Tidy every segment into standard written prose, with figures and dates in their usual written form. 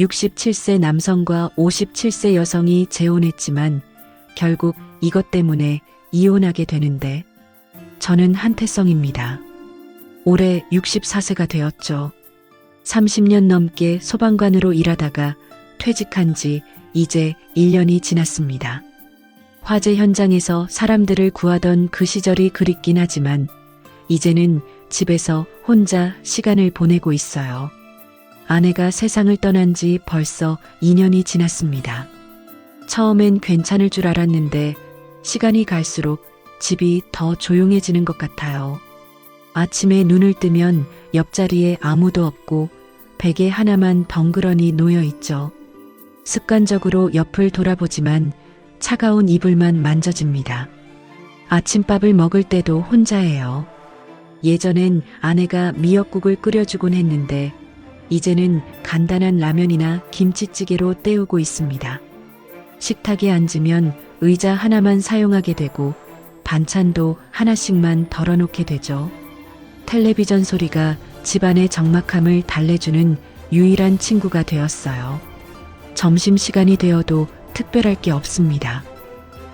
67세 남성과 57세 여성이 재혼했지만 결국 이것 때문에 이혼하게 되는데 저는 한태성입니다. 올해 64세가 되었죠. 30년 넘게 소방관으로 일하다가 퇴직한 지 이제 1년이 지났습니다. 화재 현장에서 사람들을 구하던 그 시절이 그립긴 하지만 이제는 집에서 혼자 시간을 보내고 있어요. 아내가 세상을 떠난 지 벌써 2년이 지났습니다. 처음엔 괜찮을 줄 알았는데 시간이 갈수록 집이 더 조용해지는 것 같아요. 아침에 눈을 뜨면 옆자리에 아무도 없고 베개 하나만 덩그러니 놓여 있죠. 습관적으로 옆을 돌아보지만 차가운 이불만 만져집니다. 아침밥을 먹을 때도 혼자예요. 예전엔 아내가 미역국을 끓여주곤 했는데 이제는 간단한 라면이나 김치찌개로 때우고 있습니다. 식탁에 앉으면 의자 하나만 사용하게 되고 반찬도 하나씩만 덜어놓게 되죠. 텔레비전 소리가 집안의 적막함을 달래주는 유일한 친구가 되었어요. 점심시간이 되어도 특별할 게 없습니다.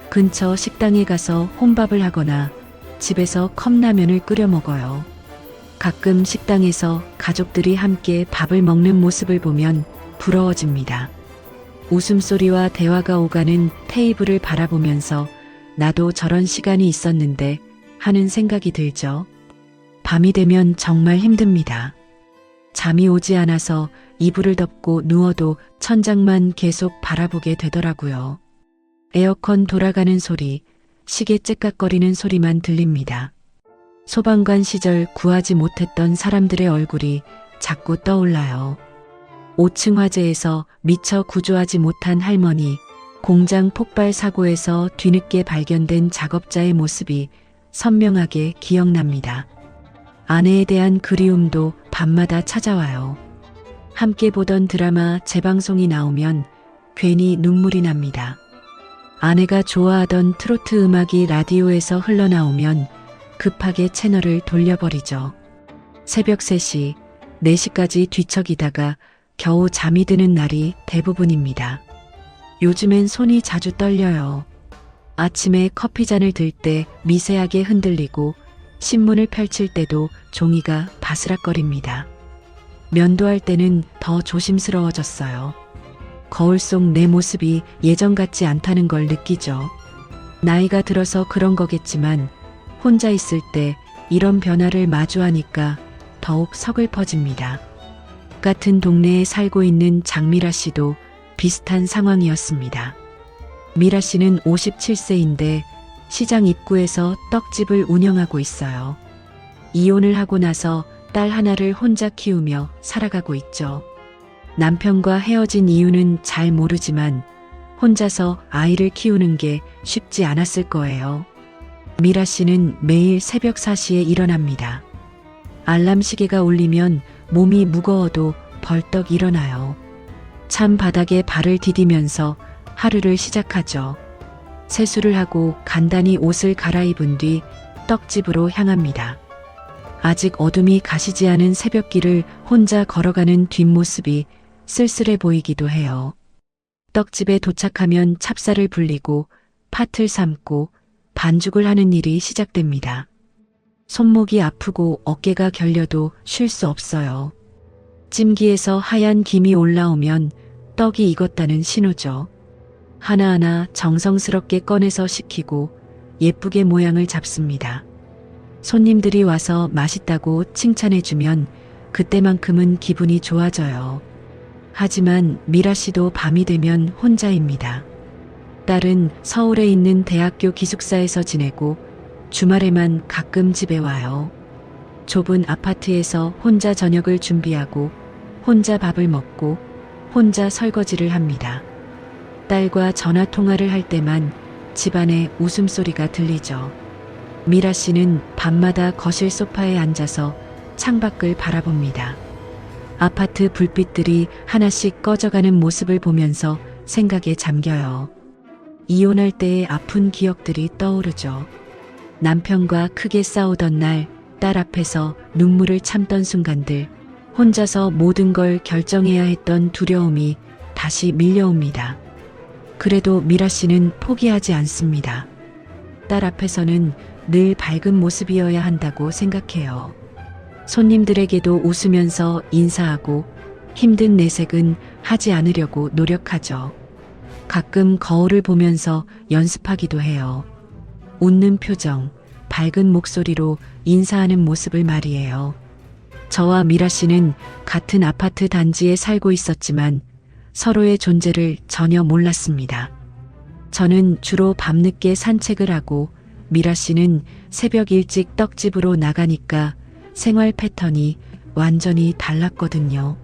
근처 식당에 가서 혼밥을 하거나 집에서 컵라면을 끓여 먹어요. 가끔 식당에서 가족들이 함께 밥을 먹는 모습을 보면 부러워집니다. 웃음소리와 대화가 오가는 테이블을 바라보면서 나도 저런 시간이 있었는데 하는 생각이 들죠. 밤이 되면 정말 힘듭니다. 잠이 오지 않아서 이불을 덮고 누워도 천장만 계속 바라보게 되더라고요. 에어컨 돌아가는 소리, 시계 째깍거리는 소리만 들립니다. 소방관 시절 구하지 못했던 사람들의 얼굴이 자꾸 떠올라요. 5층 화재에서 미처 구조하지 못한 할머니, 공장 폭발 사고에서 뒤늦게 발견된 작업자의 모습이 선명하게 기억납니다. 아내에 대한 그리움도 밤마다 찾아와요. 함께 보던 드라마 재방송이 나오면 괜히 눈물이 납니다. 아내가 좋아하던 트로트 음악이 라디오에서 흘러나오면 급하게 채널을 돌려버리죠. 새벽 3시, 4시까지 뒤척이다가 겨우 잠이 드는 날이 대부분입니다. 요즘엔 손이 자주 떨려요. 아침에 커피잔을 들 때 미세하게 흔들리고 신문을 펼칠 때도 종이가 바스락거립니다. 면도할 때는 더 조심스러워졌어요. 거울 속 내 모습이 예전 같지 않다는 걸 느끼죠. 나이가 들어서 그런 거겠지만 혼자 있을 때 이런 변화를 마주하니까 더욱 서글퍼집니다. 같은 동네에 살고 있는 장미라 씨도 비슷한 상황이었습니다. 미라 씨는 57세인데 시장 입구에서 떡집을 운영하고 있어요. 이혼을 하고 나서 딸 하나를 혼자 키우며 살아가고 있죠. 남편과 헤어진 이유는 잘 모르지만 혼자서 아이를 키우는 게 쉽지 않았을 거예요. 미라 씨는 매일 새벽 4시에 일어납니다. 알람 시계가 울리면 몸이 무거워도 벌떡 일어나요. 찬 바닥에 발을 디디면서 하루를 시작하죠. 세수를 하고 간단히 옷을 갈아입은 뒤 떡집으로 향합니다. 아직 어둠이 가시지 않은 새벽길을 혼자 걸어가는 뒷모습이 쓸쓸해 보이기도 해요. 떡집에 도착하면 찹쌀을 불리고 팥을 삶고 반죽을 하는 일이 시작됩니다. 손목이 아프고 어깨가 결려도 쉴 수 없어요. 찜기에서 하얀 김이 올라오면 떡이 익었다는 신호죠. 하나하나 정성스럽게 꺼내서 식히고 예쁘게 모양을 잡습니다. 손님들이 와서 맛있다고 칭찬해주면 그때만큼은 기분이 좋아져요. 하지만 미라 씨도 밤이 되면 혼자입니다. 딸은 서울에 있는 대학교 기숙사에서 지내고 주말에만 가끔 집에 와요. 좁은 아파트에서 혼자 저녁을 준비하고 혼자 밥을 먹고 혼자 설거지를 합니다. 딸과 전화 통화를 할 때만 집안에 웃음소리가 들리죠. 미라 씨는 밤마다 거실 소파에 앉아서 창밖을 바라봅니다. 아파트 불빛들이 하나씩 꺼져가는 모습을 보면서 생각에 잠겨요. 이혼할 때의 아픈 기억들이 떠오르죠. 남편과 크게 싸우던 날, 딸 앞에서 눈물을 참던 순간들, 혼자서 모든 걸 결정해야 했던 두려움이 다시 밀려옵니다. 그래도 미라 씨는 포기하지 않습니다. 딸 앞에서는 늘 밝은 모습이어야 한다고 생각해요. 손님들에게도 웃으면서 인사하고 힘든 내색은 하지 않으려고 노력하죠. 가끔 거울을 보면서 연습하기도 해요. 웃는 표정, 밝은 목소리로 인사하는 모습을 말이에요. 저와 미라 씨는 같은 아파트 단지에 살고 있었지만 서로의 존재를 전혀 몰랐습니다. 저는 주로 밤늦게 산책을 하고 미라 씨는 새벽 일찍 떡집으로 나가니까 생활 패턴이 완전히 달랐거든요.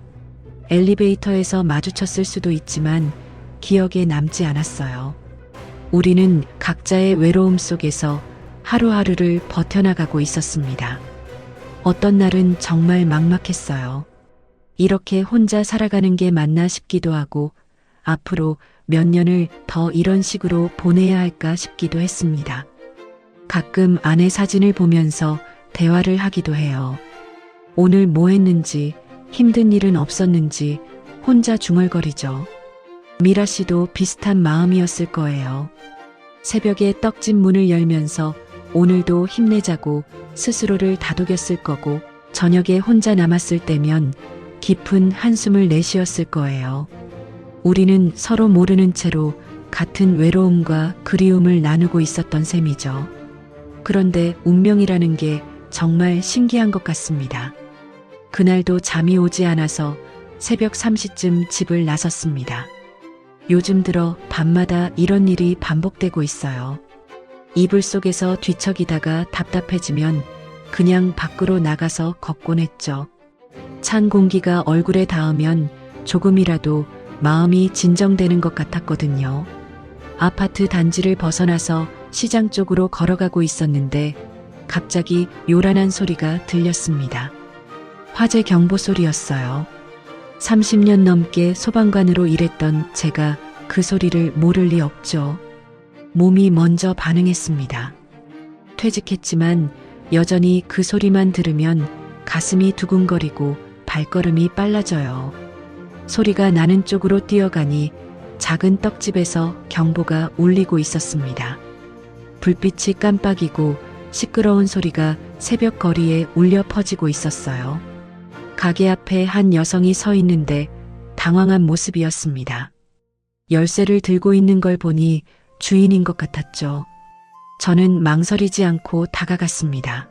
엘리베이터에서 마주쳤을 수도 있지만 기억에 남지 않았어요. 우리는 각자의 외로움 속에서 하루하루를 버텨나가고 있었습니다. 어떤 날은 정말 막막했어요. 이렇게 혼자 살아가는 게 맞나 싶기도 하고 앞으로 몇 년을 더 이런 식으로 보내야 할까 싶기도 했습니다. 가끔 아내 사진을 보면서 대화를 하기도 해요. 오늘 뭐 했는지, 힘든 일은 없었는지 혼자 중얼거리죠. 미라 씨도 비슷한 마음이었을 거예요. 새벽에 떡집 문을 열면서 오늘도 힘내자고 스스로를 다독였을 거고 저녁에 혼자 남았을 때면 깊은 한숨을 내쉬었을 거예요. 우리는 서로 모르는 채로 같은 외로움과 그리움을 나누고 있었던 셈이죠. 그런데 운명이라는 게 정말 신기한 것 같습니다. 그날도 잠이 오지 않아서 새벽 3시쯤 집을 나섰습니다. 요즘 들어 밤마다 이런 일이 반복되고 있어요. 이불 속에서 뒤척이다가 답답해지면 그냥 밖으로 나가서 걷곤 했죠. 찬 공기가 얼굴에 닿으면 조금이라도 마음이 진정되는 것 같았거든요. 아파트 단지를 벗어나서 시장 쪽으로 걸어가고 있었는데 갑자기 요란한 소리가 들렸습니다. 화재 경보 소리였어요. 30년 넘게 소방관으로 일했던 제가 그 소리를 모를 리 없죠. 몸이 먼저 반응했습니다. 퇴직했지만 여전히 그 소리만 들으면 가슴이 두근거리고 발걸음이 빨라져요. 소리가 나는 쪽으로 뛰어가니 작은 떡집에서 경보가 울리고 있었습니다. 불빛이 깜빡이고 시끄러운 소리가 새벽 거리에 울려 퍼지고 있었어요. 가게 앞에 한 여성이 서 있는데 당황한 모습이었습니다. 열쇠를 들고 있는 걸 보니 주인인 것 같았죠. 저는 망설이지 않고 다가갔습니다.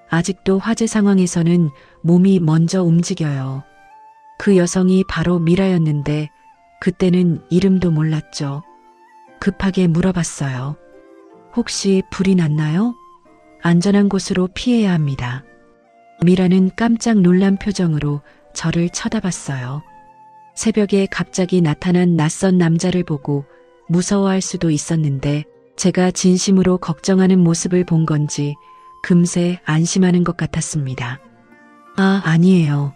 아직도 화재 상황에서는 몸이 먼저 움직여요. 그 여성이 바로 미라였는데 그때는 이름도 몰랐죠. 급하게 물어봤어요. 혹시 불이 났나요? 안전한 곳으로 피해야 합니다. 미라는 깜짝 놀란 표정으로 저를 쳐다봤어요. 새벽에 갑자기 나타난 낯선 남자를 보고 무서워할 수도 있었는데 제가 진심으로 걱정하는 모습을 본 건지 금세 안심하는 것 같았습니다. 아니에요.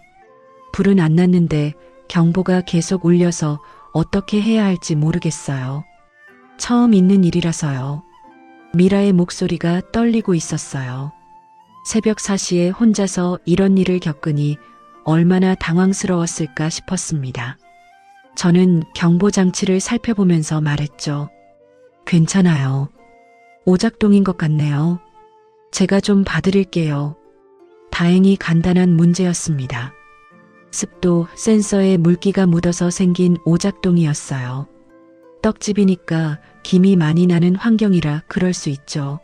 불은 안 났는데 경보가 계속 울려서 어떻게 해야 할지 모르겠어요. 처음 있는 일이라서요. 미라의 목소리가 떨리고 있었어요. 새벽 4시에 혼자서 이런 일을 겪으니 얼마나 당황스러웠을까 싶었습니다. 저는 경보장치를 살펴보면서 말했죠. 괜찮아요. 오작동인 것 같네요. 제가 좀 봐드릴게요. 다행히 간단한 문제였습니다. 습도 센서에 물기가 묻어서 생긴 오작동이었어요. 떡집이니까 김이 많이 나는 환경이라 그럴 수 있죠.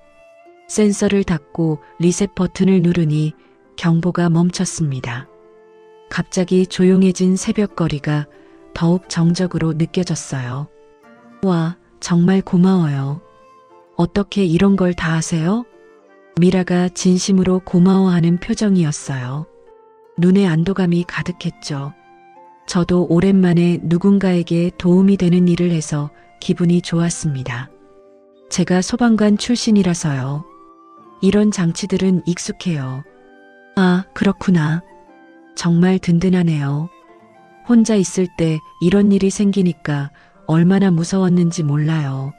센서를 닫고 리셋 버튼을 누르니 경보가 멈췄습니다. 갑자기 조용해진 새벽거리가 더욱 정적으로 느껴졌어요. 와, 정말 고마워요. 어떻게 이런 걸 다 하세요? 미라가 진심으로 고마워하는 표정이었어요. 눈에 안도감이 가득했죠. 저도 오랜만에 누군가에게 도움이 되는 일을 해서 기분이 좋았습니다. 제가 소방관 출신이라서요. 이런 장치들은 익숙해요. 그렇구나. 정말 든든하네요. 혼자 있을 때 이런 일이 생기니까 얼마나 무서웠는지 몰라요.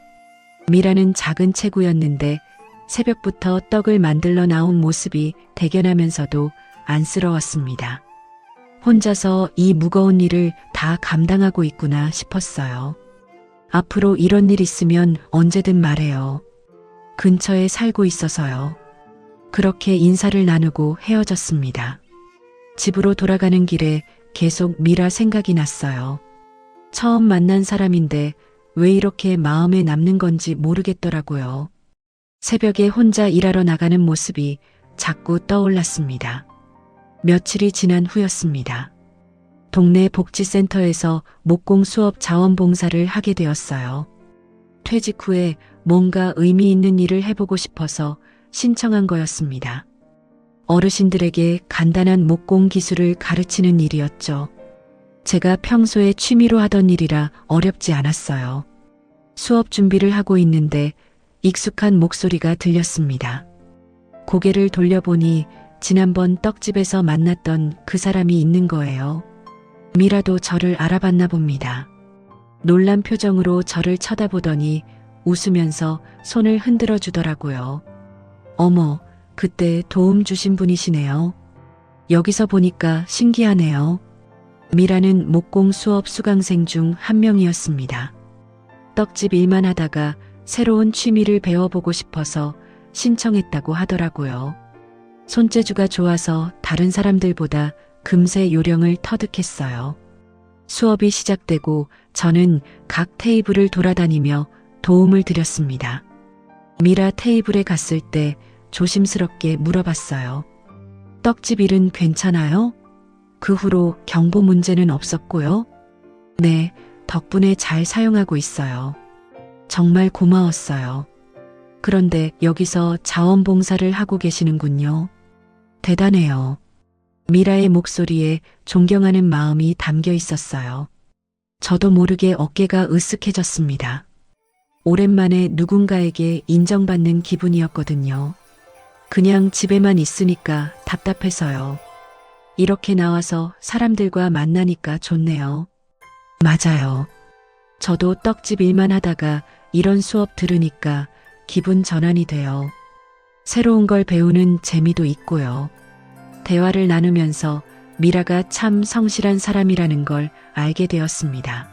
미라는 작은 체구였는데 새벽부터 떡을 만들러 나온 모습이 대견하면서도 안쓰러웠습니다. 혼자서 이 무거운 일을 다 감당하고 있구나 싶었어요. 앞으로 이런 일 있으면 언제든 말해요. 근처에 살고 있어서요. 그렇게 인사를 나누고 헤어졌습니다. 집으로 돌아가는 길에 계속 미라 생각이 났어요. 처음 만난 사람인데 왜 이렇게 마음에 남는 건지 모르겠더라고요. 새벽에 혼자 일하러 나가는 모습이 자꾸 떠올랐습니다. 며칠이 지난 후였습니다. 동네 복지센터에서 목공 수업 자원봉사를 하게 되었어요. 퇴직 후에 뭔가 의미 있는 일을 해보고 싶어서 신청한 거였습니다. 어르신들에게 간단한 목공 기술을 가르치는 일이었죠. 제가 평소에 취미로 하던 일이라 어렵지 않았어요. 수업 준비를 하고 있는데 익숙한 목소리가 들렸습니다. 고개를 돌려보니 지난번 떡집에서 만났던 그 사람이 있는 거예요. 미라도 저를 알아봤나 봅니다. 놀란 표정으로 저를 쳐다보더니 웃으면서 손을 흔들어 주더라고요. 어머, 그때 도움 주신 분이시네요. 여기서 보니까 신기하네요. 미라는 목공 수업 수강생 중 한 명이었습니다. 떡집 일만 하다가 새로운 취미를 배워보고 싶어서 신청했다고 하더라고요. 손재주가 좋아서 다른 사람들보다 금세 요령을 터득했어요. 수업이 시작되고 저는 각 테이블을 돌아다니며 도움을 드렸습니다. 미라 테이블에 갔을 때 조심스럽게 물어봤어요. 떡집 일은 괜찮아요? 그 후로 경보 문제는 없었고요. 네, 덕분에 잘 사용하고 있어요. 정말 고마웠어요. 그런데 여기서 자원봉사를 하고 계시는군요. 대단해요. 미라의 목소리에 존경하는 마음이 담겨 있었어요. 저도 모르게 어깨가 으쓱해졌습니다. 오랜만에 누군가에게 인정받는 기분이었거든요. 그냥 집에만 있으니까 답답해서요. 이렇게 나와서 사람들과 만나니까 좋네요. 맞아요. 저도 떡집 일만 하다가 이런 수업 들으니까 기분 전환이 돼요. 새로운 걸 배우는 재미도 있고요. 대화를 나누면서 미라가 참 성실한 사람이라는 걸 알게 되었습니다.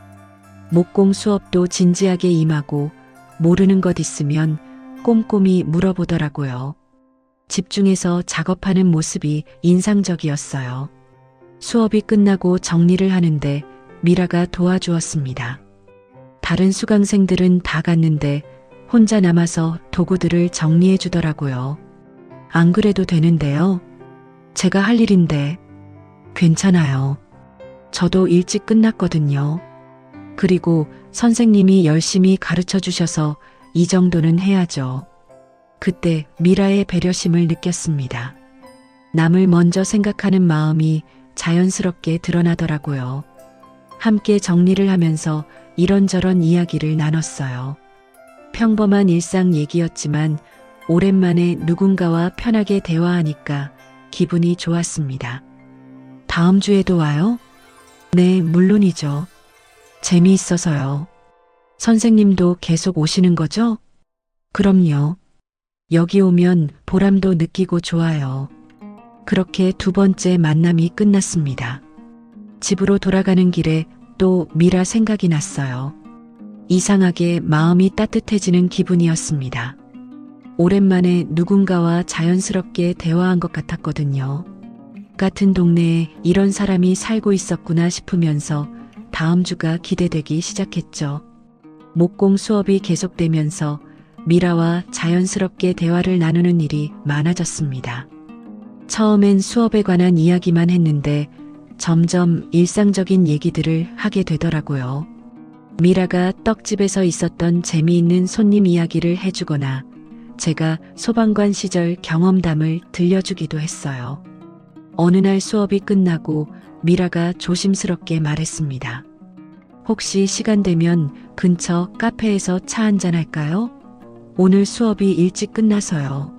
목공 수업도 진지하게 임하고 모르는 것 있으면 꼼꼼히 물어보더라고요. 집중해서 작업하는 모습이 인상적이었어요. 수업이 끝나고 정리를 하는데 미라가 도와주었습니다. 다른 수강생들은 다 갔는데 혼자 남아서 도구들을 정리해 주더라고요. 안 그래도 되는데요. 제가 할 일인데. 괜찮아요. 저도 일찍 끝났거든요. 그리고 선생님이 열심히 가르쳐 주셔서 이 정도는 해야죠. 그때 미라의 배려심을 느꼈습니다. 남을 먼저 생각하는 마음이 자연스럽게 드러나더라고요. 함께 정리를 하면서 이런저런 이야기를 나눴어요. 평범한 일상 얘기였지만 오랜만에 누군가와 편하게 대화하니까 기분이 좋았습니다. 다음 주에도 와요? 네, 물론이죠. 재미있어서요. 선생님도 계속 오시는 거죠? 그럼요. 여기 오면 보람도 느끼고 좋아요. 그렇게 두 번째 만남이 끝났습니다. 집으로 돌아가는 길에 또 미라 생각이 났어요. 이상하게 마음이 따뜻해지는 기분이었습니다. 오랜만에 누군가와 자연스럽게 대화한 것 같았거든요. 같은 동네에 이런 사람이 살고 있었구나 싶으면서 다음 주가 기대되기 시작했죠. 목공 수업이 계속되면서 미라와 자연스럽게 대화를 나누는 일이 많아졌습니다. 처음엔 수업에 관한 이야기만 했는데 점점 일상적인 얘기들을 하게 되더라고요. 미라가 떡집에서 있었던 재미있는 손님 이야기를 해주거나 제가 소방관 시절 경험담을 들려주기도 했어요. 어느 날 수업이 끝나고 미라가 조심스럽게 말했습니다. 혹시 시간 되면 근처 카페에서 차 한잔 할까요? 오늘 수업이 일찍 끝나서요.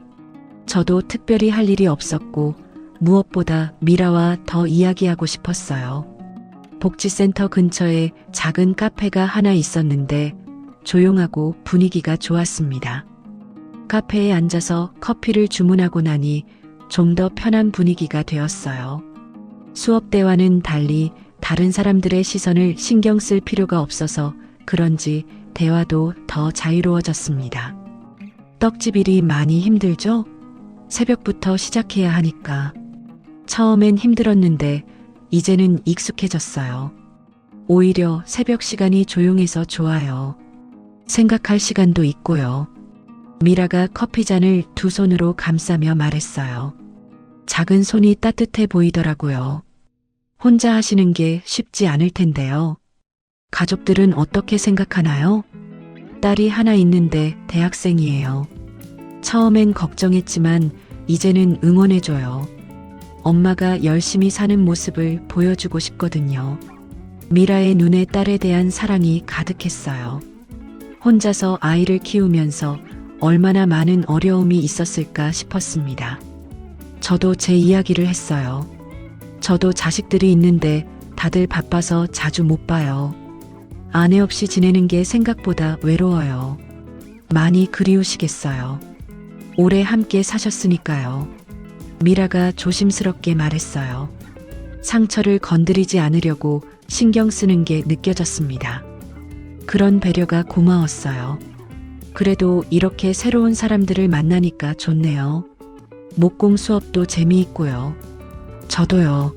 저도 특별히 할 일이 없었고 무엇보다 미라와 더 이야기하고 싶었어요. 복지센터 근처에 작은 카페가 하나 있었는데 조용하고 분위기가 좋았습니다. 카페에 앉아서 커피를 주문하고 나니 좀 더 편한 분위기가 되었어요. 수업 때와는 달리 다른 사람들의 시선을 신경 쓸 필요가 없어서 그런지 대화도 더 자유로워졌습니다. 떡집 일이 많이 힘들죠? 새벽부터 시작해야 하니까. 처음엔 힘들었는데 이제는 익숙해졌어요. 오히려 새벽 시간이 조용해서 좋아요. 생각할 시간도 있고요. 미라가 커피잔을 두 손으로 감싸며 말했어요. 작은 손이 따뜻해 보이더라고요. 혼자 하시는 게 쉽지 않을 텐데요. 가족들은 어떻게 생각하나요? 딸이 하나 있는데 대학생이에요. 처음엔 걱정했지만 이제는 응원해줘요. 엄마가 열심히 사는 모습을 보여주고 싶거든요. 미라의 눈에 딸에 대한 사랑이 가득했어요. 혼자서 아이를 키우면서 얼마나 많은 어려움이 있었을까 싶었습니다. 저도 제 이야기를 했어요. 저도 자식들이 있는데 다들 바빠서 자주 못 봐요. 아내 없이 지내는 게 생각보다 외로워요. 많이 그리우시겠어요. 오래 함께 사셨으니까요. 미라가 조심스럽게 말했어요. 상처를 건드리지 않으려고 신경 쓰는 게 느껴졌습니다. 그런 배려가 고마웠어요. 그래도 이렇게 새로운 사람들을 만나니까 좋네요. 목공 수업도 재미있고요. 저도요.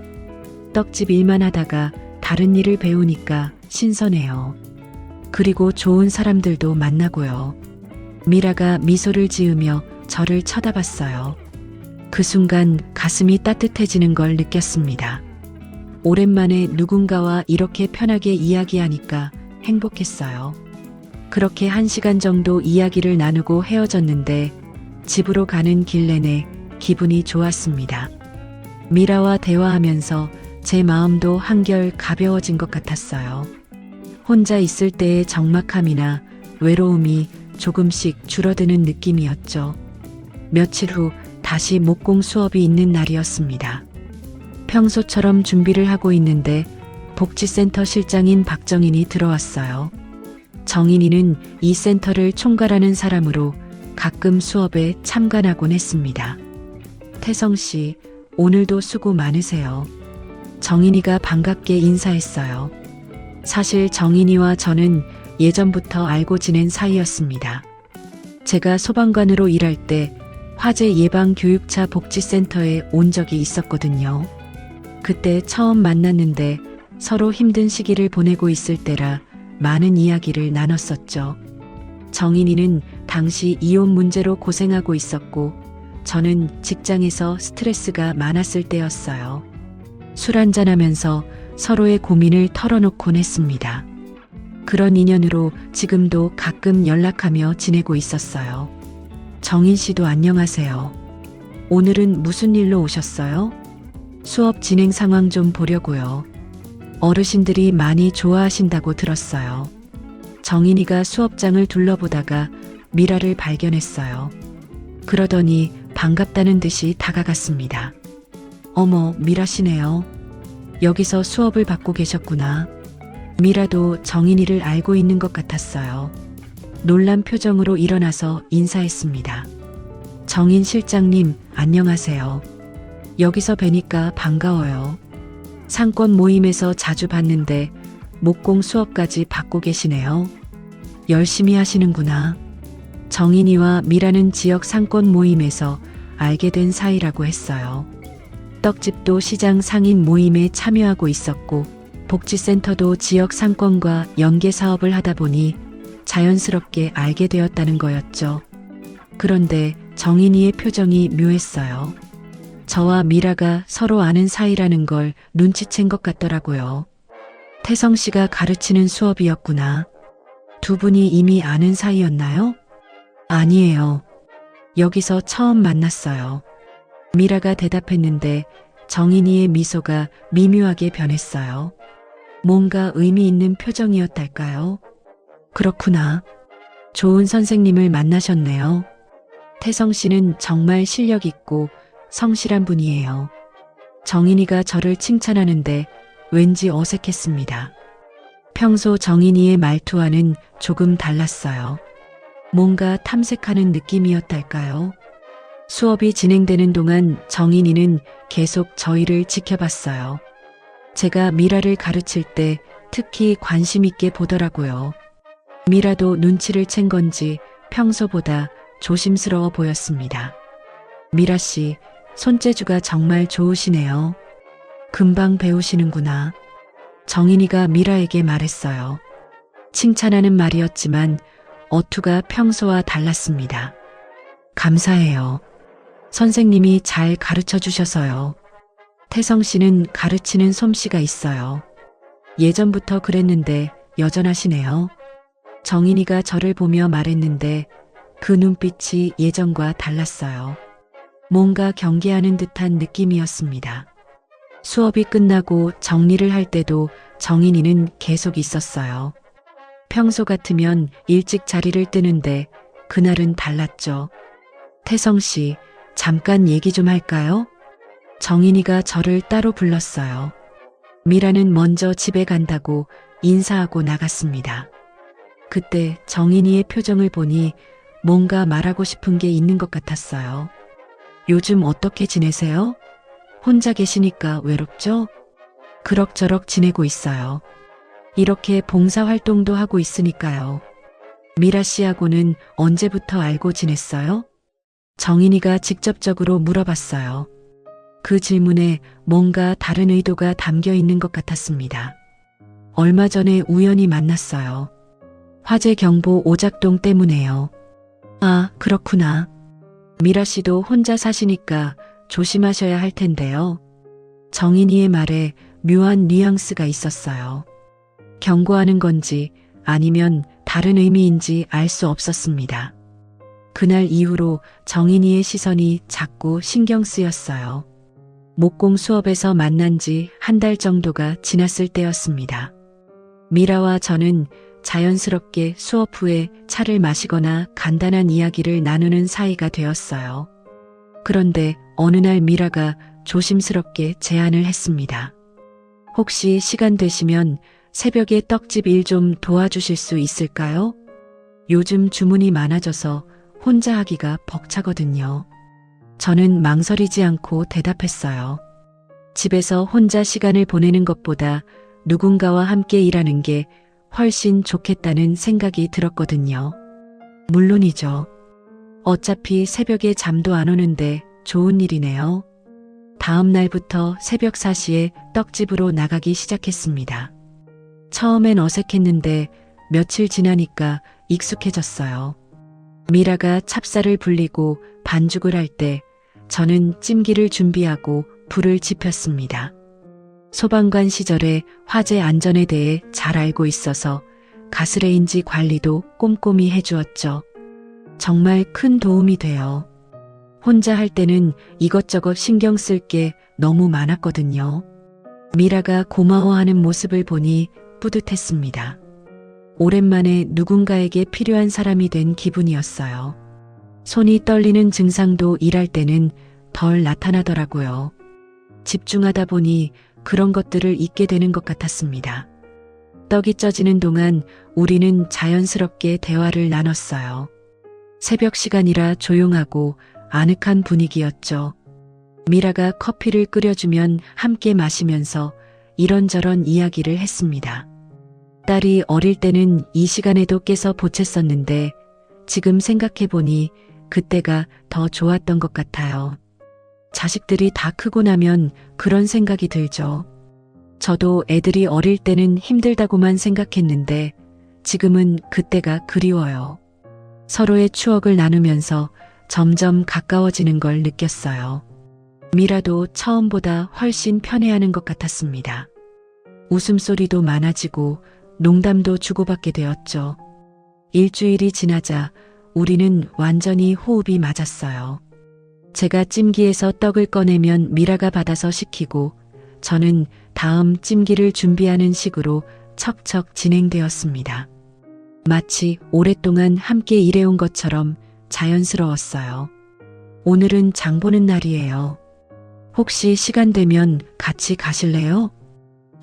떡집 일만 하다가 다른 일을 배우니까 신선해요. 그리고 좋은 사람들도 만나고요. 미라가 미소를 지으며 저를 쳐다봤어요. 그 순간 가슴이 따뜻해지는 걸 느꼈습니다. 오랜만에 누군가와 이렇게 편하게 이야기하니까 행복했어요. 그렇게 1시간 정도 이야기를 나누고 헤어졌는데 집으로 가는 길 내내 기분이 좋았습니다. 미라와 대화하면서 제 마음도 한결 가벼워진 것 같았어요. 혼자 있을 때의 적막함이나 외로움이 조금씩 줄어드는 느낌이었죠. 며칠 후 다시 목공 수업이 있는 날이었습니다. 평소처럼 준비를 하고 있는데 복지센터 실장인 박정인이 들어왔어요. 정인이는 이 센터를 총괄하는 사람으로 가끔 수업에 참관하곤 했습니다. 태성 씨, 오늘도 수고 많으세요. 정인이가 반갑게 인사했어요. 사실 정인이와 저는 예전부터 알고 지낸 사이였습니다. 제가 소방관으로 일할 때 화재 예방 교육차 복지센터에 온 적이 있었거든요. 그때 처음 만났는데 서로 힘든 시기를 보내고 있을 때라 많은 이야기를 나눴었죠. 정인이는 당시 이혼 문제로 고생하고 있었고 저는 직장에서 스트레스가 많았을 때였어요. 술 한잔하면서 서로의 고민을 털어놓곤 했습니다. 그런 인연으로 지금도 가끔 연락하며 지내고 있었어요. 정인 씨도 안녕하세요. 오늘은 무슨 일로 오셨어요? 수업 진행 상황 좀 보려고요. 어르신들이 많이 좋아하신다고 들었어요. 정인이가 수업장을 둘러보다가 미라를 발견했어요. 그러더니 반갑다는 듯이 다가갔습니다. 어머, 미라시네요. 여기서 수업을 받고 계셨구나. 미라도 정인이를 알고 있는 것 같았어요. 놀란 표정으로 일어나서 인사했습니다. 정인 실장님, 안녕하세요. 여기서 뵈니까 반가워요. 상권 모임에서 자주 봤는데 목공 수업까지 받고 계시네요. 열심히 하시는구나. 정인이와 미라는 지역 상권 모임에서 알게 된 사이라고 했어요. 떡집도 시장 상인 모임에 참여하고 있었고 복지센터도 지역 상권과 연계 사업을 하다 보니 자연스럽게 알게 되었다는 거였죠. 그런데 정인이의 표정이 묘했어요. 저와 미라가 서로 아는 사이라는 걸 눈치챈 것 같더라고요. 태성 씨가 가르치는 수업이었구나. 두 분이 이미 아는 사이였나요? 아니에요. 여기서 처음 만났어요. 미라가 대답했는데 정인이의 미소가 미묘하게 변했어요. 뭔가 의미 있는 표정이었달까요? 그렇구나. 좋은 선생님을 만나셨네요. 태성 씨는 정말 실력 있고 성실한 분이에요. 정인이가 저를 칭찬하는데 왠지 어색했습니다. 평소 정인이의 말투와는 조금 달랐어요. 뭔가 탐색하는 느낌이었달까요? 수업이 진행되는 동안 정인이는 계속 저희를 지켜봤어요. 제가 미라를 가르칠 때 특히 관심 있게 보더라고요. 미라도 눈치를 챈 건지 평소보다 조심스러워 보였습니다. 미라 씨, 손재주가 정말 좋으시네요. 금방 배우시는구나. 정인이가 미라에게 말했어요. 칭찬하는 말이었지만 어투가 평소와 달랐습니다. 감사해요. 선생님이 잘 가르쳐 주셔서요. 태성 씨는 가르치는 솜씨가 있어요. 예전부터 그랬는데 여전하시네요. 정인이가 저를 보며 말했는데 그 눈빛이 예전과 달랐어요. 뭔가 경계하는 듯한 느낌이었습니다. 수업이 끝나고 정리를 할 때도 정인이는 계속 있었어요. 평소 같으면 일찍 자리를 뜨는데 그날은 달랐죠. 태성 씨, 잠깐 얘기 좀 할까요? 정인이가 저를 따로 불렀어요. 미라는 먼저 집에 간다고 인사하고 나갔습니다. 그때 정인이의 표정을 보니 뭔가 말하고 싶은 게 있는 것 같았어요. 요즘 어떻게 지내세요? 혼자 계시니까 외롭죠? 그럭저럭 지내고 있어요. 이렇게 봉사활동도 하고 있으니까요. 미라 씨하고는 언제부터 알고 지냈어요? 정인이가 직접적으로 물어봤어요. 그 질문에 뭔가 다른 의도가 담겨 있는 것 같았습니다. 얼마 전에 우연히 만났어요. 화재 경보 오작동 때문에요. 아, 그렇구나. 미라 씨도 혼자 사시니까 조심하셔야 할 텐데요. 정인이의 말에 묘한 뉘앙스가 있었어요. 경고하는 건지 아니면 다른 의미인지 알 수 없었습니다. 그날 이후로 정인이의 시선이 자꾸 신경 쓰였어요. 목공 수업에서 만난 지 한 달 정도가 지났을 때였습니다. 미라와 저는 자연스럽게 수업 후에 차를 마시거나 간단한 이야기를 나누는 사이가 되었어요. 그런데 어느 날 미라가 조심스럽게 제안을 했습니다. 혹시 시간 되시면 새벽에 떡집 일 좀 도와주실 수 있을까요? 요즘 주문이 많아져서 혼자 하기가 벅차거든요. 저는 망설이지 않고 대답했어요. 집에서 혼자 시간을 보내는 것보다 누군가와 함께 일하는 게 훨씬 좋겠다는 생각이 들었거든요. 물론이죠. 어차피 새벽에 잠도 안 오는데 좋은 일이네요. 다음 날부터 새벽 4시에 떡집으로 나가기 시작했습니다. 처음엔 어색했는데 며칠 지나니까 익숙해졌어요. 미라가 찹쌀을 불리고 반죽을 할 때 저는 찜기를 준비하고 불을 지폈습니다. 소방관 시절에 화재 안전에 대해 잘 알고 있어서 가스레인지 관리도 꼼꼼히 해주었죠. 정말 큰 도움이 돼요. 혼자 할 때는 이것저것 신경 쓸 게 너무 많았거든요. 미라가 고마워하는 모습을 보니 뿌듯했습니다. 오랜만에 누군가에게 필요한 사람이 된 기분이었어요. 손이 떨리는 증상도 일할 때는 덜 나타나더라고요. 집중하다 보니 그런 것들을 잊게 되는 것 같았습니다. 떡이 쪄지는 동안 우리는 자연스럽게 대화를 나눴어요. 새벽 시간이라 조용하고 아늑한 분위기였죠. 미라가 커피를 끓여주면 함께 마시면서 이런저런 이야기를 했습니다. 딸이 어릴 때는 이 시간에도 깨서 보챘었는데 지금 생각해보니 그때가 더 좋았던 것 같아요. 자식들이 다 크고 나면 그런 생각이 들죠. 저도 애들이 어릴 때는 힘들다고만 생각했는데 지금은 그때가 그리워요. 서로의 추억을 나누면서 점점 가까워지는 걸 느꼈어요. 미라도 처음보다 훨씬 편해하는 것 같았습니다. 웃음소리도 많아지고 농담도 주고받게 되었죠. 일주일이 지나자 우리는 완전히 호흡이 맞았어요. 제가 찜기에서 떡을 꺼내면 미라가 받아서 식히고 저는 다음 찜기를 준비하는 식으로 척척 진행되었습니다. 마치 오랫동안 함께 일해온 것처럼 자연스러웠어요. 오늘은 장 보는 날이에요. 혹시 시간 되면 같이 가실래요?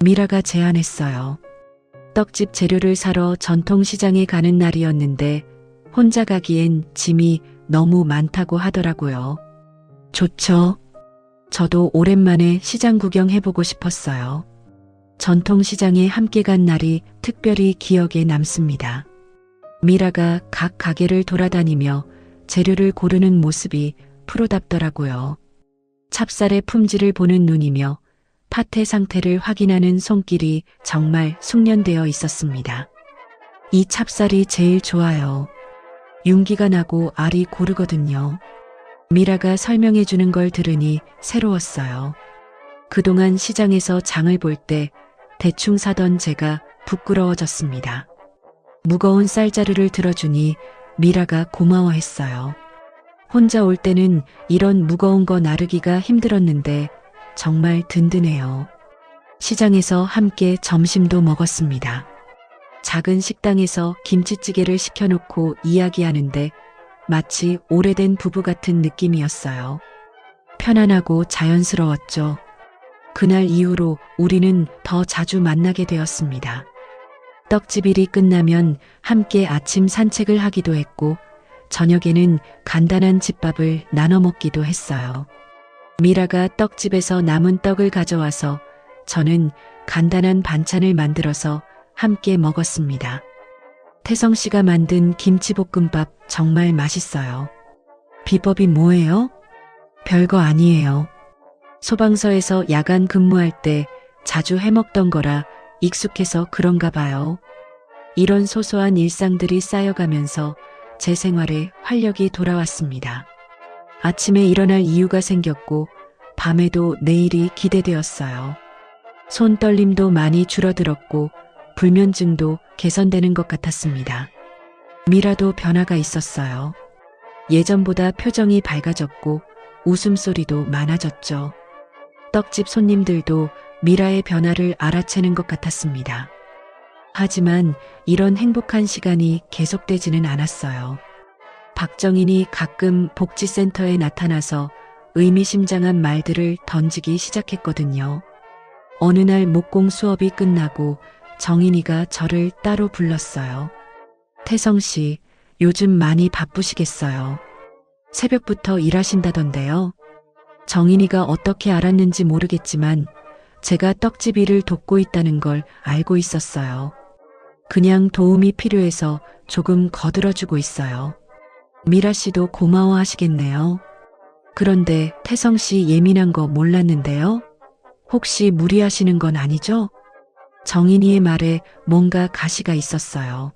미라가 제안했어요. 떡집 재료를 사러 전통시장에 가는 날이었는데 혼자 가기엔 짐이 너무 많다고 하더라고요. 좋죠. 저도 오랜만에 시장 구경해보고 싶었어요. 전통시장에 함께 간 날이 특별히 기억에 남습니다. 미라가 각 가게를 돌아다니며 재료를 고르는 모습이 프로답더라고요. 찹쌀의 품질을 보는 눈이며 팥의 상태를 확인하는 손길이 정말 숙련되어 있었습니다. 이 찹쌀이 제일 좋아요. 윤기가 나고 알이 고르거든요. 미라가 설명해 주는 걸 들으니 새로웠어요. 그동안 시장에서 장을 볼 때 대충 사던 제가 부끄러워졌습니다. 무거운 쌀자루를 들어주니 미라가 고마워했어요. 혼자 올 때는 이런 무거운 거 나르기가 힘들었는데 정말 든든해요. 시장에서 함께 점심도 먹었습니다. 작은 식당에서 김치찌개를 시켜놓고 이야기하는데 마치 오래된 부부 같은 느낌이었어요. 편안하고 자연스러웠죠. 그날 이후로 우리는 더 자주 만나게 되었습니다. 떡집 일이 끝나면 함께 아침 산책을 하기도 했고 저녁에는 간단한 집밥을 나눠 먹기도 했어요. 미라가 떡집에서 남은 떡을 가져와서 저는 간단한 반찬을 만들어서 함께 먹었습니다. 태성 씨가 만든 김치볶음밥 정말 맛있어요. 비법이 뭐예요? 별거 아니에요. 소방서에서 야간 근무할 때 자주 해먹던 거라 익숙해서 그런가 봐요. 이런 소소한 일상들이 쌓여가면서 제 생활에 활력이 돌아왔습니다. 아침에 일어날 이유가 생겼고 밤에도 내일이 기대되었어요. 손떨림도 많이 줄어들었고 불면증도 개선되는 것 같았습니다. 미라도 변화가 있었어요. 예전보다 표정이 밝아졌고 웃음소리도 많아졌죠. 떡집 손님들도 미라의 변화를 알아채는 것 같았습니다. 하지만 이런 행복한 시간이 계속되지는 않았어요. 박정인이 가끔 복지센터에 나타나서 의미심장한 말들을 던지기 시작했거든요. 어느 날 목공 수업이 끝나고 정인이가 저를 따로 불렀어요. 태성 씨, 요즘 많이 바쁘시겠어요. 새벽부터 일하신다던데요. 정인이가 어떻게 알았는지 모르겠지만 제가 떡집 일을 돕고 있다는 걸 알고 있었어요. 그냥 도움이 필요해서 조금 거들어주고 있어요. 미라 씨도 고마워하시겠네요. 그런데 태성 씨 예민한 거 몰랐는데요. 혹시 무리하시는 건 아니죠? 정인이의 말에 뭔가 가시가 있었어요.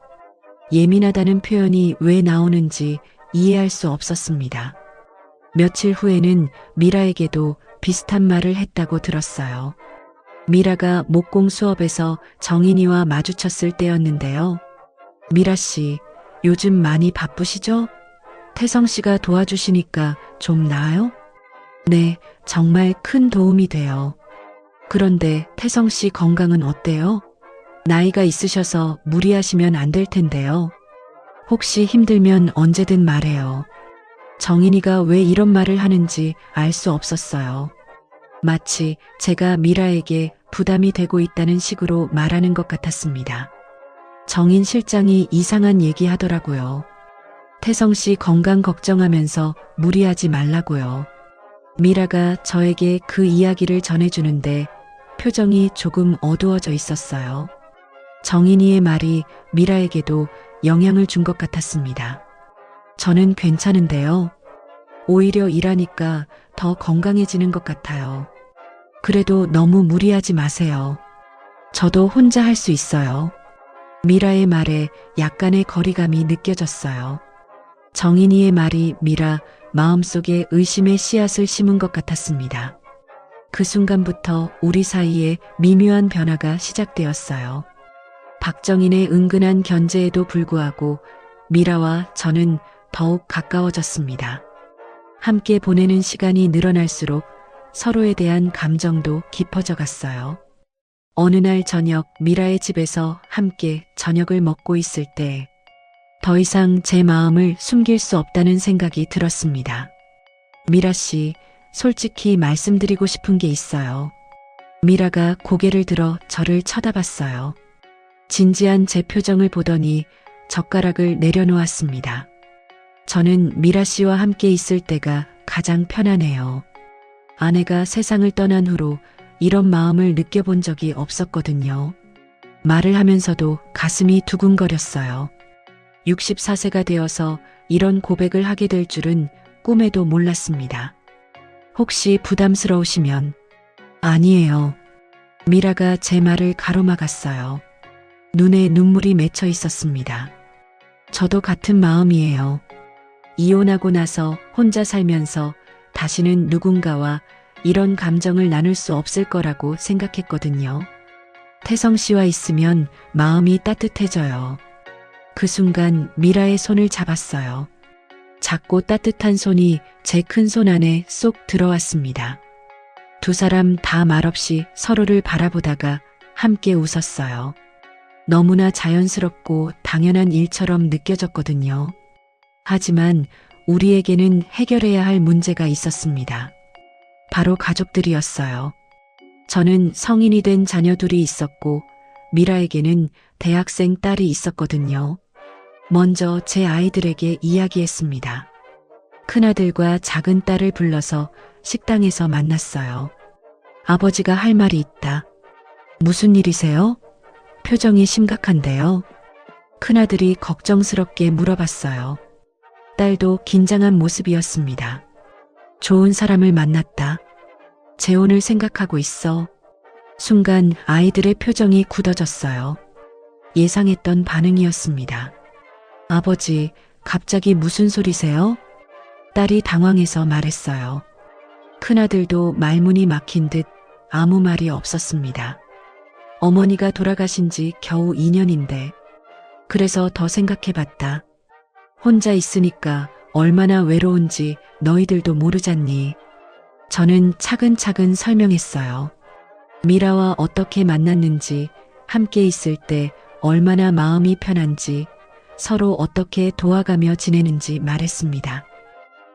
예민하다는 표현이 왜 나오는지 이해할 수 없었습니다. 며칠 후에는 미라에게도 비슷한 말을 했다고 들었어요. 미라가 목공 수업에서 정인이와 마주쳤을 때였는데요. 미라 씨, 요즘 많이 바쁘시죠? 태성 씨가 도와주시니까 좀 나아요? 네, 정말 큰 도움이 돼요. 그런데 태성 씨 건강은 어때요? 나이가 있으셔서 무리하시면 안 될 텐데요. 혹시 힘들면 언제든 말해요. 정인이가 왜 이런 말을 하는지 알 수 없었어요. 마치 제가 미라에게 부담이 되고 있다는 식으로 말하는 것 같았습니다. 정인 실장이 이상한 얘기 하더라고요. 태성 씨 건강 걱정하면서 무리하지 말라고요. 미라가 저에게 그 이야기를 전해주는데 표정이 조금 어두워져 있었어요. 정인이의 말이 미라에게도 영향을 준 것 같았습니다. 저는 괜찮은데요. 오히려 일하니까 더 건강해지는 것 같아요. 그래도 너무 무리하지 마세요. 저도 혼자 할 수 있어요. 미라의 말에 약간의 거리감이 느껴졌어요. 정인이의 말이 미라 마음속에 의심의 씨앗을 심은 것 같았습니다. 그 순간부터 우리 사이에 미묘한 변화가 시작되었어요. 박정인의 은근한 견제에도 불구하고 미라와 저는 더욱 가까워졌습니다. 함께 보내는 시간이 늘어날수록 서로에 대한 감정도 깊어져 갔어요. 어느 날 저녁 미라의 집에서 함께 저녁을 먹고 있을 때 더 이상 제 마음을 숨길 수 없다는 생각이 들었습니다. 미라 씨, 솔직히 말씀드리고 싶은 게 있어요. 미라가 고개를 들어 저를 쳐다봤어요. 진지한 제 표정을 보더니 젓가락을 내려놓았습니다. 저는 미라 씨와 함께 있을 때가 가장 편안해요. 아내가 세상을 떠난 후로 이런 마음을 느껴본 적이 없었거든요. 말을 하면서도 가슴이 두근거렸어요. 64세가 되어서 이런 고백을 하게 될 줄은 꿈에도 몰랐습니다. 혹시 부담스러우시면? 아니에요. 미라가 제 말을 가로막았어요. 눈에 눈물이 맺혀 있었습니다. 저도 같은 마음이에요. 이혼하고 나서 혼자 살면서 다시는 누군가와 이런 감정을 나눌 수 없을 거라고 생각했거든요. 태성 씨와 있으면 마음이 따뜻해져요. 그 순간 미라의 손을 잡았어요. 작고 따뜻한 손이 제 큰 손 안에 쏙 들어왔습니다. 두 사람 다 말없이 서로를 바라보다가 함께 웃었어요. 너무나 자연스럽고 당연한 일처럼 느껴졌거든요. 하지만 우리에게는 해결해야 할 문제가 있었습니다. 바로 가족들이었어요. 저는 성인이 된 자녀 둘이 있었고 미라에게는 대학생 딸이 있었거든요. 먼저 제 아이들에게 이야기했습니다. 큰아들과 작은 딸을 불러서 식당에서 만났어요. 아버지가 할 말이 있다. 무슨 일이세요? 표정이 심각한데요. 큰아들이 걱정스럽게 물어봤어요. 딸도 긴장한 모습이었습니다. 좋은 사람을 만났다. 재혼을 생각하고 있어. 순간 아이들의 표정이 굳어졌어요. 예상했던 반응이었습니다. 아버지, 갑자기 무슨 소리세요? 딸이 당황해서 말했어요. 큰아들도 말문이 막힌 듯 아무 말이 없었습니다. 어머니가 돌아가신 지 겨우 2년인데 그래서 더 생각해봤다. 혼자 있으니까 얼마나 외로운지 너희들도 모르잖니. 저는 차근차근 설명했어요. 미라와 어떻게 만났는지, 함께 있을 때 얼마나 마음이 편한지, 서로 어떻게 도와가며 지내는지 말했습니다.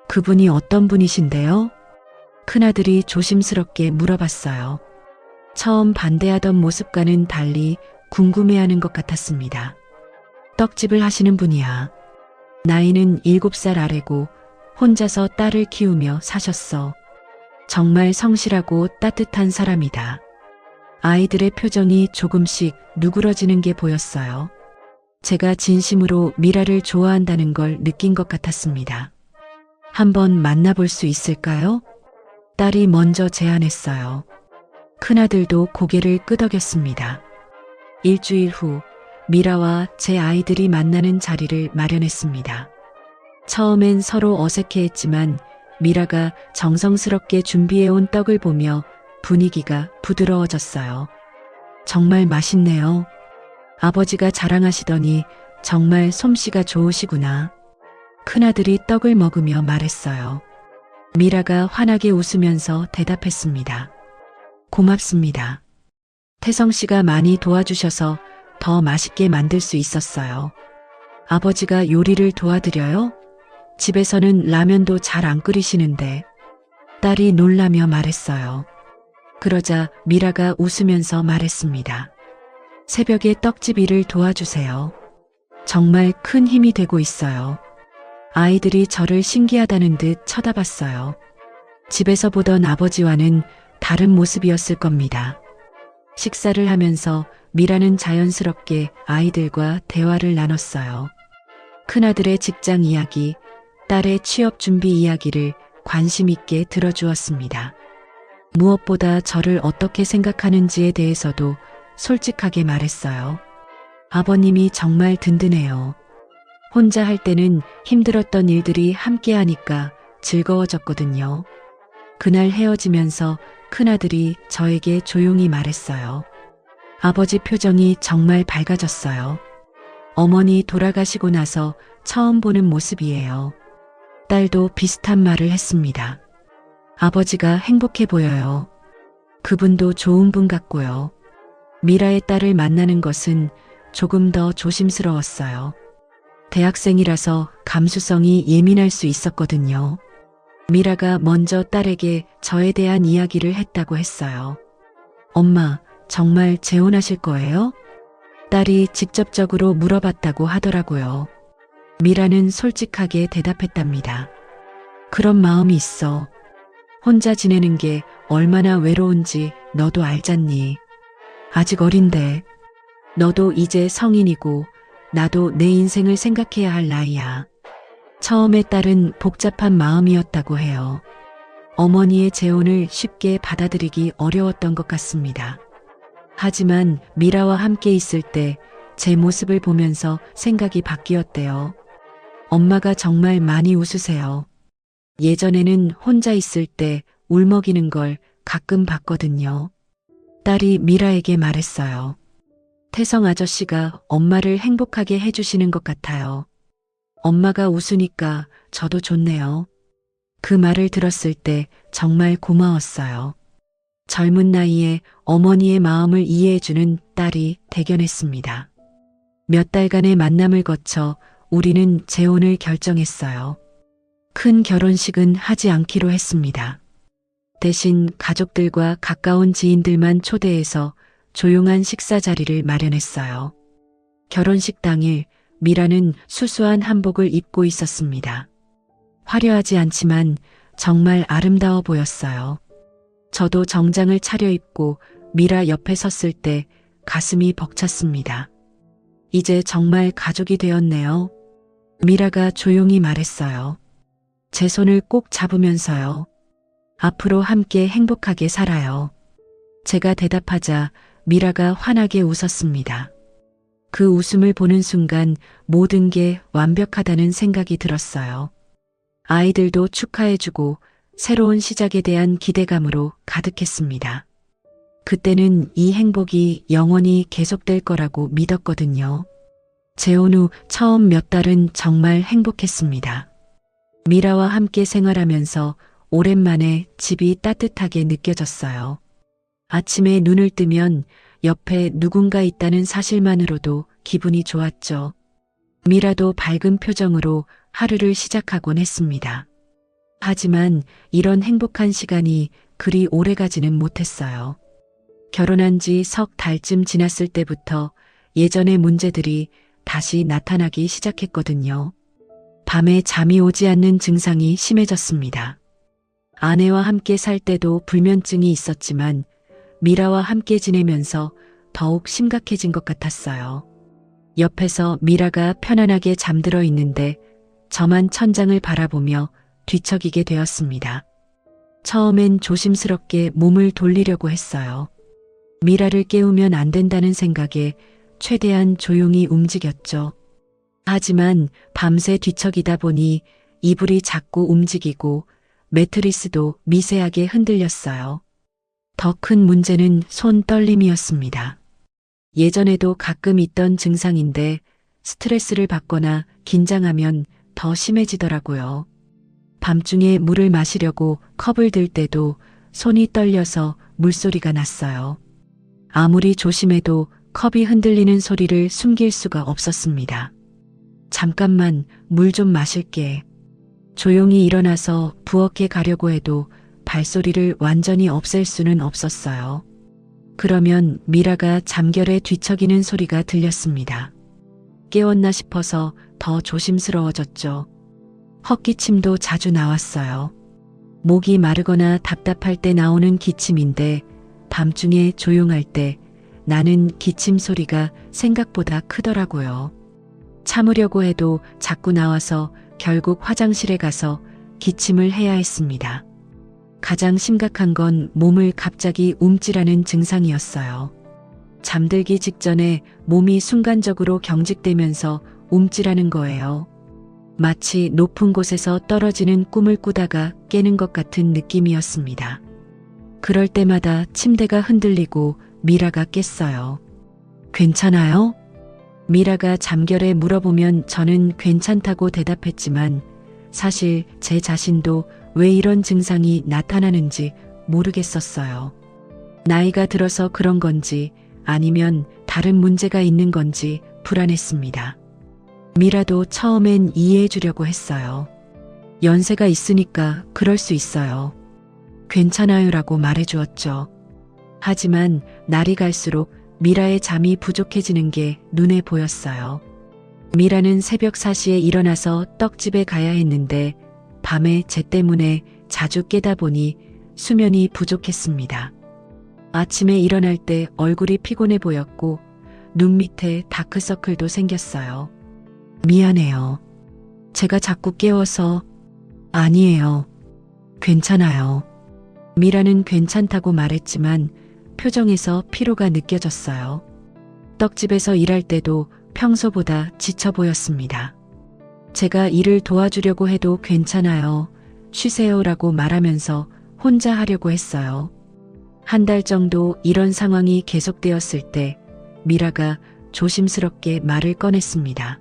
그분이 어떤 분이신데요? 큰아들이 조심스럽게 물어봤어요. 처음 반대하던 모습과는 달리 궁금해하는 것 같았습니다. 떡집을 하시는 분이야. 나이는 7살 아래고 혼자서 딸을 키우며 사셨어. 정말 성실하고 따뜻한 사람이다. 아이들의 표정이 조금씩 누그러지는 게 보였어요. 제가 진심으로 미라를 좋아한다는 걸 느낀 것 같았습니다. 한번 만나볼 수 있을까요? 딸이 먼저 제안했어요. 큰아들도 고개를 끄덕였습니다. 일주일 후 미라와 제 아이들이 만나는 자리를 마련했습니다. 처음엔 서로 어색해했지만 미라가 정성스럽게 준비해온 떡을 보며 분위기가 부드러워졌어요. 정말 맛있네요. 아버지가 자랑하시더니 정말 솜씨가 좋으시구나. 큰아들이 떡을 먹으며 말했어요. 미라가 환하게 웃으면서 대답했습니다. 고맙습니다. 태성 씨가 많이 도와주셔서 더 맛있게 만들 수 있었어요. 아버지가 요리를 도와드려요? 집에서는 라면도 잘 안 끓이시는데. 딸이 놀라며 말했어요. 그러자 미라가 웃으면서 말했습니다. 새벽에 떡집 일을 도와주세요. 정말 큰 힘이 되고 있어요. 아이들이 저를 신기하다는 듯 쳐다봤어요. 집에서 보던 아버지와는 다른 모습이었을 겁니다. 식사를 하면서 미라는 자연스럽게 아이들과 대화를 나눴어요. 큰아들의 직장 이야기, 딸의 취업 준비 이야기를 관심 있게 들어주었습니다. 무엇보다 저를 어떻게 생각하는지에 대해서도 솔직하게 말했어요. 아버님이 정말 든든해요. 혼자 할 때는 힘들었던 일들이 함께 하니까 즐거워졌거든요. 그날 헤어지면서 큰아들이 저에게 조용히 말했어요. 아버지 표정이 정말 밝아졌어요. 어머니 돌아가시고 나서 처음 보는 모습이에요. 딸도 비슷한 말을 했습니다. 아버지가 행복해 보여요. 그분도 좋은 분 같고요. 미라의 딸을 만나는 것은 조금 더 조심스러웠어요. 대학생이라서 감수성이 예민할 수 있었거든요. 미라가 먼저 딸에게 저에 대한 이야기를 했다고 했어요. 엄마, 정말 재혼하실 거예요? 딸이 직접적으로 물어봤다고 하더라고요. 미라는 솔직하게 대답했답니다. 그런 마음이 있어. 혼자 지내는 게 얼마나 외로운지 너도 알잖니. 아직 어린데. 너도 이제 성인이고 나도 내 인생을 생각해야 할 나이야. 처음에 딸은 복잡한 마음이었다고 해요. 어머니의 재혼을 쉽게 받아들이기 어려웠던 것 같습니다. 하지만 미라와 함께 있을 때 제 모습을 보면서 생각이 바뀌었대요. 엄마가 정말 많이 웃으세요. 예전에는 혼자 있을 때 울먹이는 걸 가끔 봤거든요. 딸이 미라에게 말했어요. 태성 아저씨가 엄마를 행복하게 해주시는 것 같아요. 엄마가 웃으니까 저도 좋네요. 그 말을 들었을 때 정말 고마웠어요. 젊은 나이에 어머니의 마음을 이해해주는 딸이 대견했습니다. 몇 달간의 만남을 거쳐 우리는 재혼을 결정했어요. 큰 결혼식은 하지 않기로 했습니다. 대신 가족들과 가까운 지인들만 초대해서 조용한 식사 자리를 마련했어요. 결혼식 당일 미라는 수수한 한복을 입고 있었습니다. 화려하지 않지만 정말 아름다워 보였어요. 저도 정장을 차려입고 미라 옆에 섰을 때 가슴이 벅찼습니다. 이제 정말 가족이 되었네요. 미라가 조용히 말했어요. 제 손을 꼭 잡으면서요. 앞으로 함께 행복하게 살아요. 제가 대답하자 미라가 환하게 웃었습니다. 그 웃음을 보는 순간 모든 게 완벽하다는 생각이 들었어요. 아이들도 축하해주고 새로운 시작에 대한 기대감으로 가득했습니다. 그때는 이 행복이 영원히 계속될 거라고 믿었거든요. 재혼 후 처음 몇 달은 정말 행복했습니다. 미라와 함께 생활하면서 오랜만에 집이 따뜻하게 느껴졌어요. 아침에 눈을 뜨면 옆에 누군가 있다는 사실만으로도 기분이 좋았죠. 미라도 밝은 표정으로 하루를 시작하곤 했습니다. 하지만 이런 행복한 시간이 그리 오래가지는 못했어요. 결혼한 지 석 달쯤 지났을 때부터 예전의 문제들이 다시 나타나기 시작했거든요. 밤에 잠이 오지 않는 증상이 심해졌습니다. 아내와 함께 살 때도 불면증이 있었지만 미라와 함께 지내면서 더욱 심각해진 것 같았어요. 옆에서 미라가 편안하게 잠들어 있는데 저만 천장을 바라보며 뒤척이게 되었습니다. 처음엔 조심스럽게 몸을 돌리려고 했어요. 미라를 깨우면 안 된다는 생각에 최대한 조용히 움직였죠. 하지만 밤새 뒤척이다 보니 이불이 자꾸 움직이고 매트리스도 미세하게 흔들렸어요. 더 큰 문제는 손 떨림이었습니다. 예전에도 가끔 있던 증상인데 스트레스를 받거나 긴장하면 더 심해지더라고요. 밤중에 물을 마시려고 컵을 들 때도 손이 떨려서 물소리가 났어요. 아무리 조심해도 컵이 흔들리는 소리를 숨길 수가 없었습니다. 잠깐만 물 좀 마실게. 조용히 일어나서 부엌에 가려고 해도 발소리를 완전히 없앨 수는 없었어요. 그러면 미라가 잠결에 뒤척이는 소리가 들렸습니다. 깨웠나 싶어서 더 조심스러워졌죠. 헛기침도 자주 나왔어요. 목이 마르거나 답답할 때 나오는 기침인데 밤중에 조용할 때 나는 기침 소리가 생각보다 크더라고요. 참으려고 해도 자꾸 나와서 결국 화장실에 가서 기침을 해야 했습니다. 가장 심각한 건 몸을 갑자기 움찔하는 증상이었어요. 잠들기 직전에 몸이 순간적으로 경직되면서 움찔하는 거예요. 마치 높은 곳에서 떨어지는 꿈을 꾸다가 깨는 것 같은 느낌이었습니다. 그럴 때마다 침대가 흔들리고 미라가 깼어요. 괜찮아요? 미라가 잠결에 물어보면 저는 괜찮다고 대답했지만 사실 제 자신도 왜 이런 증상이 나타나는지 모르겠었어요. 나이가 들어서 그런 건지 아니면 다른 문제가 있는 건지 불안했습니다. 미라도 처음엔 이해해 주려고 했어요. 연세가 있으니까 그럴 수 있어요. 괜찮아요라고 말해 주었죠. 하지만 날이 갈수록 미라의 잠이 부족해지는 게 눈에 보였어요. 미라는 새벽 4시에 일어나서 떡집에 가야 했는데 밤에 제 때문에 자주 깨다 보니 수면이 부족했습니다. 아침에 일어날 때 얼굴이 피곤해 보였고 눈 밑에 다크서클도 생겼어요. 미안해요. 제가 자꾸 깨워서. 아니에요. 괜찮아요. 미라는 괜찮다고 말했지만 표정에서 피로가 느껴졌어요. 떡집에서 일할 때도 평소보다 지쳐 보였습니다. 제가 일을 도와주려고 해도 괜찮아요. 쉬세요라고 말하면서 혼자 하려고 했어요. 한 달 정도 이런 상황이 계속되었을 때 미라가 조심스럽게 말을 꺼냈습니다.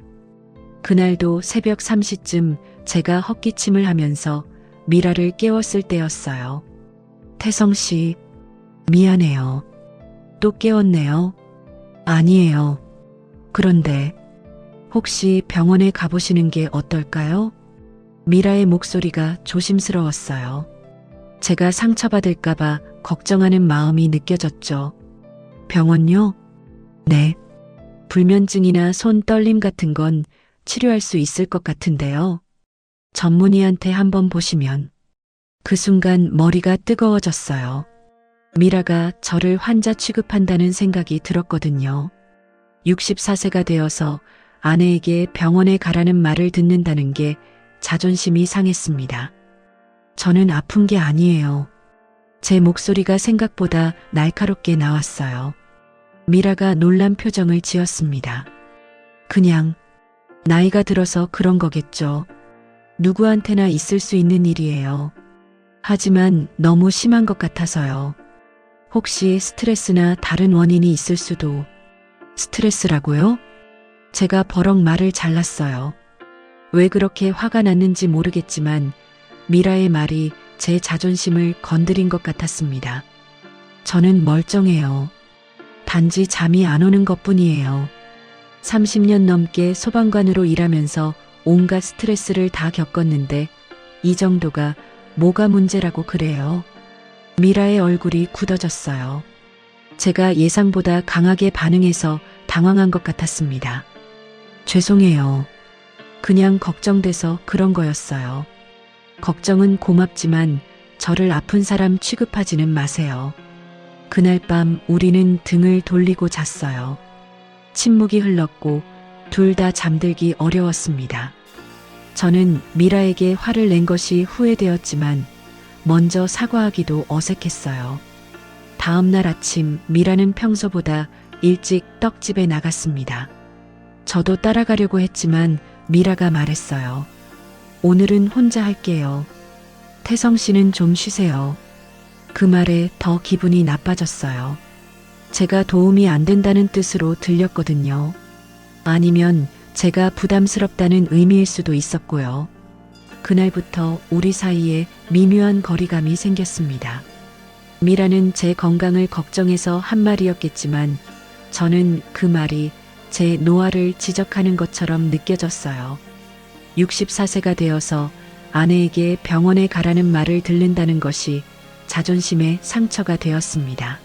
그날도 새벽 3시쯤 제가 헛기침을 하면서 미라를 깨웠을 때였어요. 태성 씨, 미안해요. 또 깨웠네요. 아니에요. 그런데 혹시 병원에 가보시는 게 어떨까요? 미라의 목소리가 조심스러웠어요. 제가 상처받을까봐 걱정하는 마음이 느껴졌죠. 병원요? 네. 불면증이나 손 떨림 같은 건 치료할 수 있을 것 같은데요. 전문의한테 한번 보시면. 그 순간 머리가 뜨거워졌어요. 미라가 저를 환자 취급한다는 생각이 들었거든요. 64세가 되어서 아내에게 병원에 가라는 말을 듣는다는 게 자존심이 상했습니다. 저는 아픈 게 아니에요. 제 목소리가 생각보다 날카롭게 나왔어요. 미라가 놀란 표정을 지었습니다. 그냥 나이가 들어서 그런 거겠죠. 누구한테나 있을 수 있는 일이에요. 하지만 너무 심한 것 같아서요. 혹시 스트레스나 다른 원인이 있을 수도. 스트레스라고요? 제가 버럭 말을 잘랐어요. 왜 그렇게 화가 났는지 모르겠지만 미라의 말이 제 자존심을 건드린 것 같았습니다. 저는 멀쩡해요. 단지 잠이 안 오는 것뿐이에요. 30년 넘게 소방관으로 일하면서 온갖 스트레스를 다 겪었는데 이 정도가 뭐가 문제라고 그래요? 미라의 얼굴이 굳어졌어요. 제가 예상보다 강하게 반응해서 당황한 것 같았습니다. 죄송해요. 그냥 걱정돼서 그런 거였어요. 걱정은 고맙지만 저를 아픈 사람 취급하지는 마세요. 그날 밤 우리는 등을 돌리고 잤어요. 침묵이 흘렀고 둘 다 잠들기 어려웠습니다. 저는 미라에게 화를 낸 것이 후회되었지만 먼저 사과하기도 어색했어요. 다음 날 아침 미라는 평소보다 일찍 떡집에 나갔습니다. 저도 따라가려고 했지만 미라가 말했어요. 오늘은 혼자 할게요. 태성 씨는 좀 쉬세요. 그 말에 더 기분이 나빠졌어요. 제가 도움이 안 된다는 뜻으로 들렸거든요. 아니면 제가 부담스럽다는 의미일 수도 있었고요. 그날부터 우리 사이에 미묘한 거리감이 생겼습니다. 미라는 제 건강을 걱정해서 한 말이었겠지만 저는 그 말이 제 노화를 지적하는 것처럼 느껴졌어요. 64세가 되어서 아내에게 병원에 가라는 말을 듣는다는 것이 자존심에 상처가 되었습니다.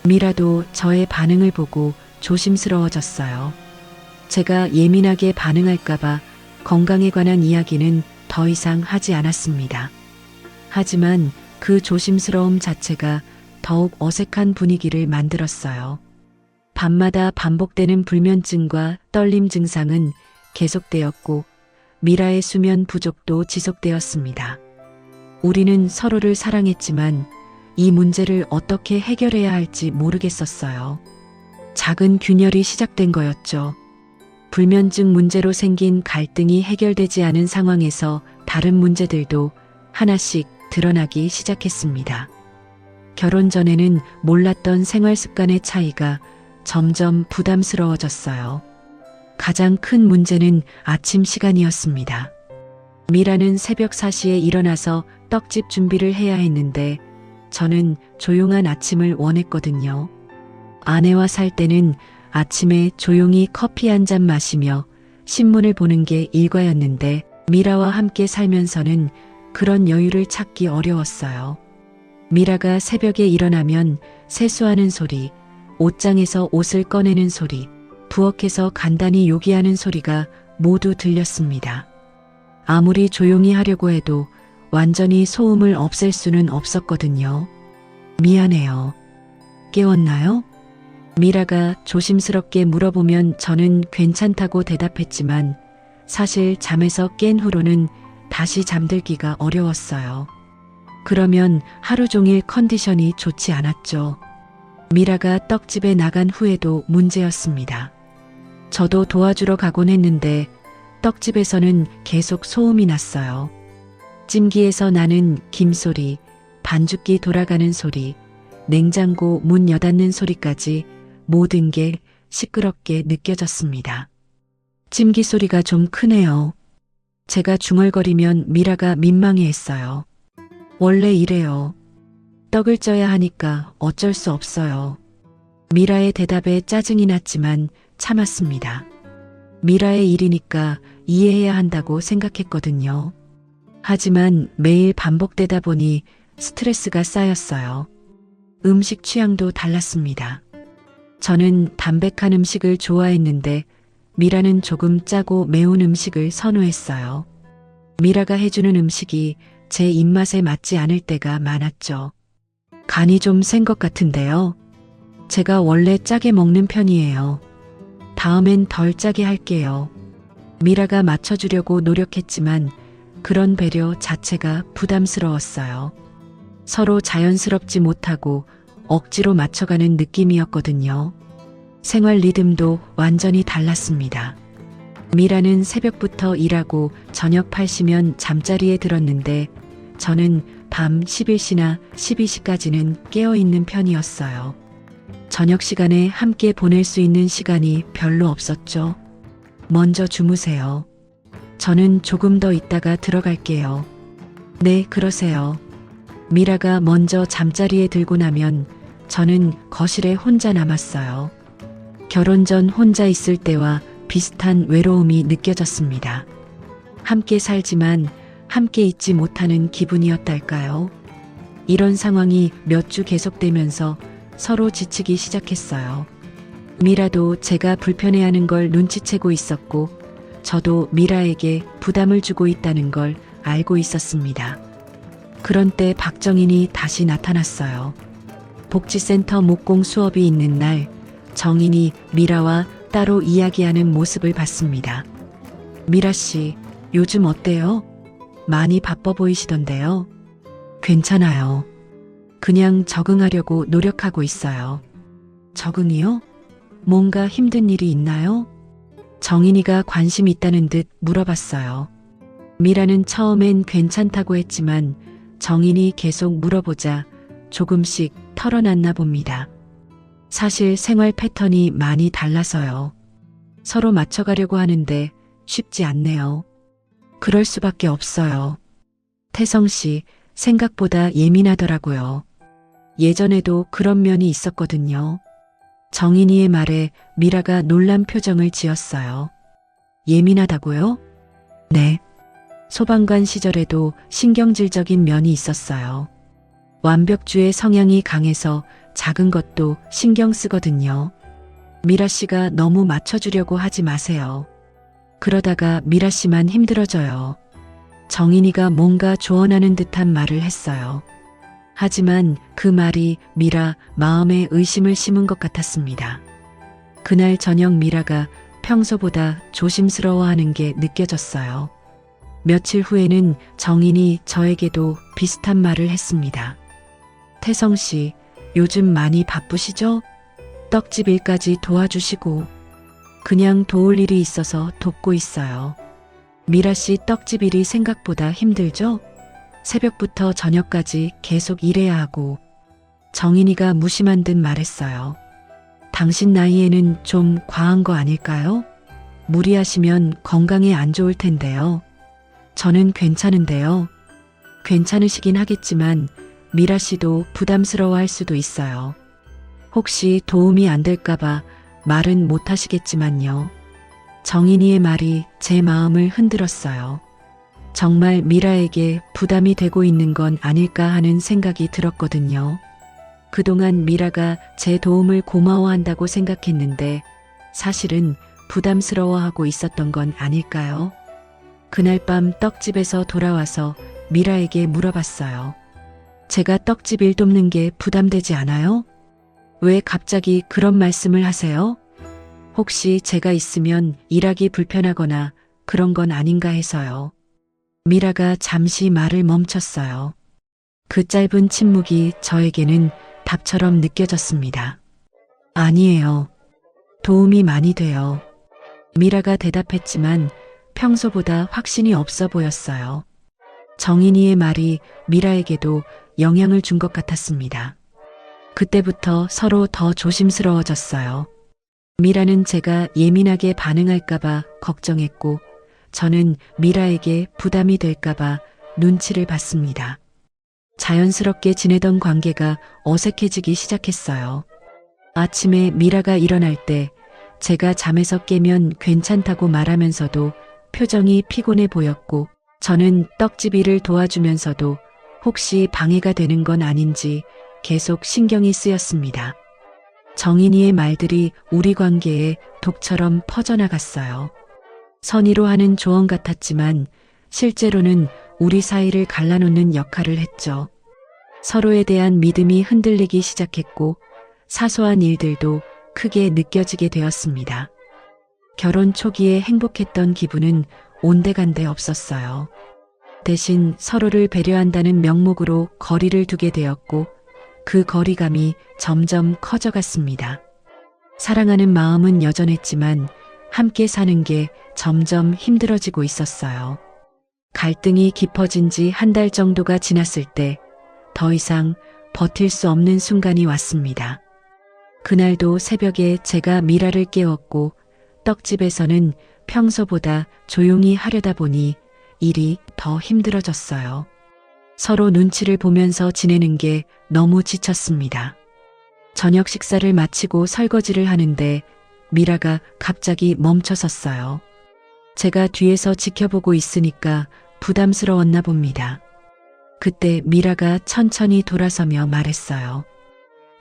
미라도 저의 반응을 보고 조심스러워졌어요. 제가 예민하게 반응할까봐 건강에 관한 이야기는 더 이상 하지 않았습니다. 하지만 그 조심스러움 자체가 더욱 어색한 분위기를 만들었어요. 밤마다 반복되는 불면증과 떨림 증상은 계속되었고 미라의 수면 부족도 지속되었습니다. 우리는 서로를 사랑했지만 이 문제를 어떻게 해결해야 할지 모르겠었어요. 작은 균열이 시작된 거였죠. 불면증 문제로 생긴 갈등이 해결되지 않은 상황에서 다른 문제들도 하나씩 드러나기 시작했습니다. 결혼 전에는 몰랐던 생활 습관의 차이가 점점 부담스러워졌어요. 가장 큰 문제는 아침 시간이었습니다. 미라는 새벽 4시에 일어나서 떡집 준비를 해야 했는데 저는 조용한 아침을 원했거든요. 아내와 살 때는 아침에 조용히 커피 한 잔 마시며 신문을 보는 게 일과였는데 미라와 함께 살면서는 그런 여유를 찾기 어려웠어요. 미라가 새벽에 일어나면 세수하는 소리, 옷장에서 옷을 꺼내는 소리, 부엌에서 간단히 요기하는 소리가 모두 들렸습니다. 아무리 조용히 하려고 해도 완전히 소음을 없앨 수는 없었거든요. 미안해요. 깨웠나요? 미라가 조심스럽게 물어보면 저는 괜찮다고 대답했지만 사실 잠에서 깬 후로는 다시 잠들기가 어려웠어요. 그러면 하루 종일 컨디션이 좋지 않았죠. 미라가 떡집에 나간 후에도 문제였습니다. 저도 도와주러 가곤 했는데 떡집에서는 계속 소음이 났어요. 찜기에서 나는 김소리, 반죽기 돌아가는 소리, 냉장고 문 여닫는 소리까지 모든 게 시끄럽게 느껴졌습니다. 찜기 소리가 좀 크네요. 제가 중얼거리면 미라가 민망해했어요. 원래 이래요. 떡을 쪄야 하니까 어쩔 수 없어요. 미라의 대답에 짜증이 났지만 참았습니다. 미라의 일이니까 이해해야 한다고 생각했거든요. 하지만 매일 반복되다 보니 스트레스가 쌓였어요. 음식 취향도 달랐습니다. 저는 담백한 음식을 좋아했는데 미라는 조금 짜고 매운 음식을 선호했어요. 미라가 해주는 음식이 제 입맛에 맞지 않을 때가 많았죠. 간이 좀 센 것 같은데요. 제가 원래 짜게 먹는 편이에요. 다음엔 덜 짜게 할게요. 미라가 맞춰주려고 노력했지만 그런 배려 자체가 부담스러웠어요. 서로 자연스럽지 못하고 억지로 맞춰가는 느낌이었거든요. 생활 리듬도 완전히 달랐습니다. 미라는 새벽부터 일하고 저녁 8시면 잠자리에 들었는데 저는 밤 11시나 12시까지는 깨어있는 편이었어요. 저녁 시간에 함께 보낼 수 있는 시간이 별로 없었죠. 먼저 주무세요. 저는 조금 더 있다가 들어갈게요. 네, 그러세요. 미라가 먼저 잠자리에 들고 나면 저는 거실에 혼자 남았어요. 결혼 전 혼자 있을 때와 비슷한 외로움이 느껴졌습니다. 함께 살지만 함께 있지 못하는 기분이었달까요? 이런 상황이 몇 주 계속되면서 서로 지치기 시작했어요. 미라도 제가 불편해하는 걸 눈치채고 있었고 저도 미라에게 부담을 주고 있다는 걸 알고 있었습니다. 그런 때 박정인이 다시 나타났어요. 복지센터 목공 수업이 있는 날 정인이 미라와 따로 이야기하는 모습을 봤습니다. 미라 씨, 요즘 어때요? 많이 바빠 보이시던데요. 괜찮아요. 그냥 적응하려고 노력하고 있어요. 적응이요? 뭔가 힘든 일이 있나요? 정인이가 관심 있다는 듯 물어봤어요. 미라는 처음엔 괜찮다고 했지만 정인이 계속 물어보자 조금씩 털어놨나 봅니다. 사실 생활 패턴이 많이 달라서요. 서로 맞춰가려고 하는데 쉽지 않네요. 그럴 수밖에 없어요. 태성 씨, 생각보다 예민하더라고요. 예전에도 그런 면이 있었거든요. 정인이의 말에 미라가 놀란 표정을 지었어요. 예민하다고요? 네. 소방관 시절에도 신경질적인 면이 있었어요. 완벽주의 성향이 강해서 작은 것도 신경 쓰거든요. 미라 씨가 너무 맞춰주려고 하지 마세요. 그러다가 미라 씨만 힘들어져요. 정인이가 뭔가 조언하는 듯한 말을 했어요. 하지만 그 말이 미라 마음에 의심을 심은 것 같았습니다. 그날 저녁 미라가 평소보다 조심스러워하는 게 느껴졌어요. 며칠 후에는 정인이 저에게도 비슷한 말을 했습니다. 태성 씨, 요즘 많이 바쁘시죠? 떡집 일까지 도와주시고. 그냥 도울 일이 있어서 돕고 있어요. 미라 씨 떡집 일이 생각보다 힘들죠? 새벽부터 저녁까지 계속 일해야 하고. 정인이가 무심한 듯 말했어요. 당신 나이에는 좀 과한 거 아닐까요? 무리하시면 건강에 안 좋을 텐데요. 저는 괜찮은데요. 괜찮으시긴 하겠지만 미라 씨도 부담스러워할 수도 있어요. 혹시 도움이 안 될까봐 말은 못 하시겠지만요. 정인이의 말이 제 마음을 흔들었어요. 정말 미라에게 부담이 되고 있는 건 아닐까 하는 생각이 들었거든요. 그동안 미라가 제 도움을 고마워한다고 생각했는데 사실은 부담스러워하고 있었던 건 아닐까요? 그날 밤 떡집에서 돌아와서 미라에게 물어봤어요. 제가 떡집 일 돕는 게 부담되지 않아요? 왜 갑자기 그런 말씀을 하세요? 혹시 제가 있으면 일하기 불편하거나 그런 건 아닌가 해서요. 미라가 잠시 말을 멈췄어요. 그 짧은 침묵이 저에게는 답처럼 느껴졌습니다. 아니에요. 도움이 많이 돼요. 미라가 대답했지만 평소보다 확신이 없어 보였어요. 정인이의 말이 미라에게도 영향을 준 것 같았습니다. 그때부터 서로 더 조심스러워졌어요. 미라는 제가 예민하게 반응할까봐 걱정했고, 저는 미라에게 부담이 될까봐 눈치를 봤습니다. 자연스럽게 지내던 관계가 어색해지기 시작했어요. 아침에 미라가 일어날 때 제가 잠에서 깨면 괜찮다고 말하면서도 표정이 피곤해 보였고, 저는 떡집 일을 도와주면서도 혹시 방해가 되는 건 아닌지 계속 신경이 쓰였습니다. 정인이의 말들이 우리 관계에 독처럼 퍼져나갔어요. 선의로 하는 조언 같았지만 실제로는 우리 사이를 갈라놓는 역할을 했죠. 서로에 대한 믿음이 흔들리기 시작했고 사소한 일들도 크게 느껴지게 되었습니다. 결혼 초기에 행복했던 기분은 온데간데 없었어요. 대신 서로를 배려한다는 명목으로 거리를 두게 되었고 그 거리감이 점점 커져갔습니다. 사랑하는 마음은 여전했지만 함께 사는 게 점점 힘들어지고 있었어요. 갈등이 깊어진 지 한 달 정도가 지났을 때 더 이상 버틸 수 없는 순간이 왔습니다. 그날도 새벽에 제가 미라를 깨웠고 떡집에서는 평소보다 조용히 하려다 보니 일이 더 힘들어졌어요. 서로 눈치를 보면서 지내는 게 너무 지쳤습니다. 저녁 식사를 마치고 설거지를 하는데 미라가 갑자기 멈춰섰어요. 제가 뒤에서 지켜보고 있으니까 부담스러웠나 봅니다. 그때 미라가 천천히 돌아서며 말했어요.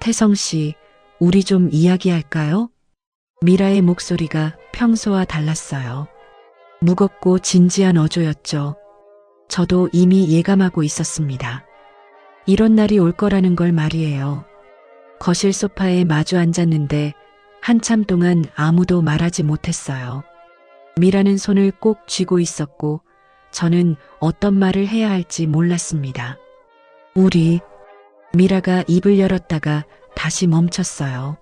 태성 씨, 우리 좀 이야기할까요? 미라의 목소리가 평소와 달랐어요. 무겁고 진지한 어조였죠. 저도 이미 예감하고 있었습니다. 이런 날이 올 거라는 걸 말이에요. 거실 소파에 마주 앉았는데 한참 동안 아무도 말하지 못했어요. 미라는 손을 꼭 쥐고 있었고 저는 어떤 말을 해야 할지 몰랐습니다. 미라가 입을 열었다가 다시 멈췄어요.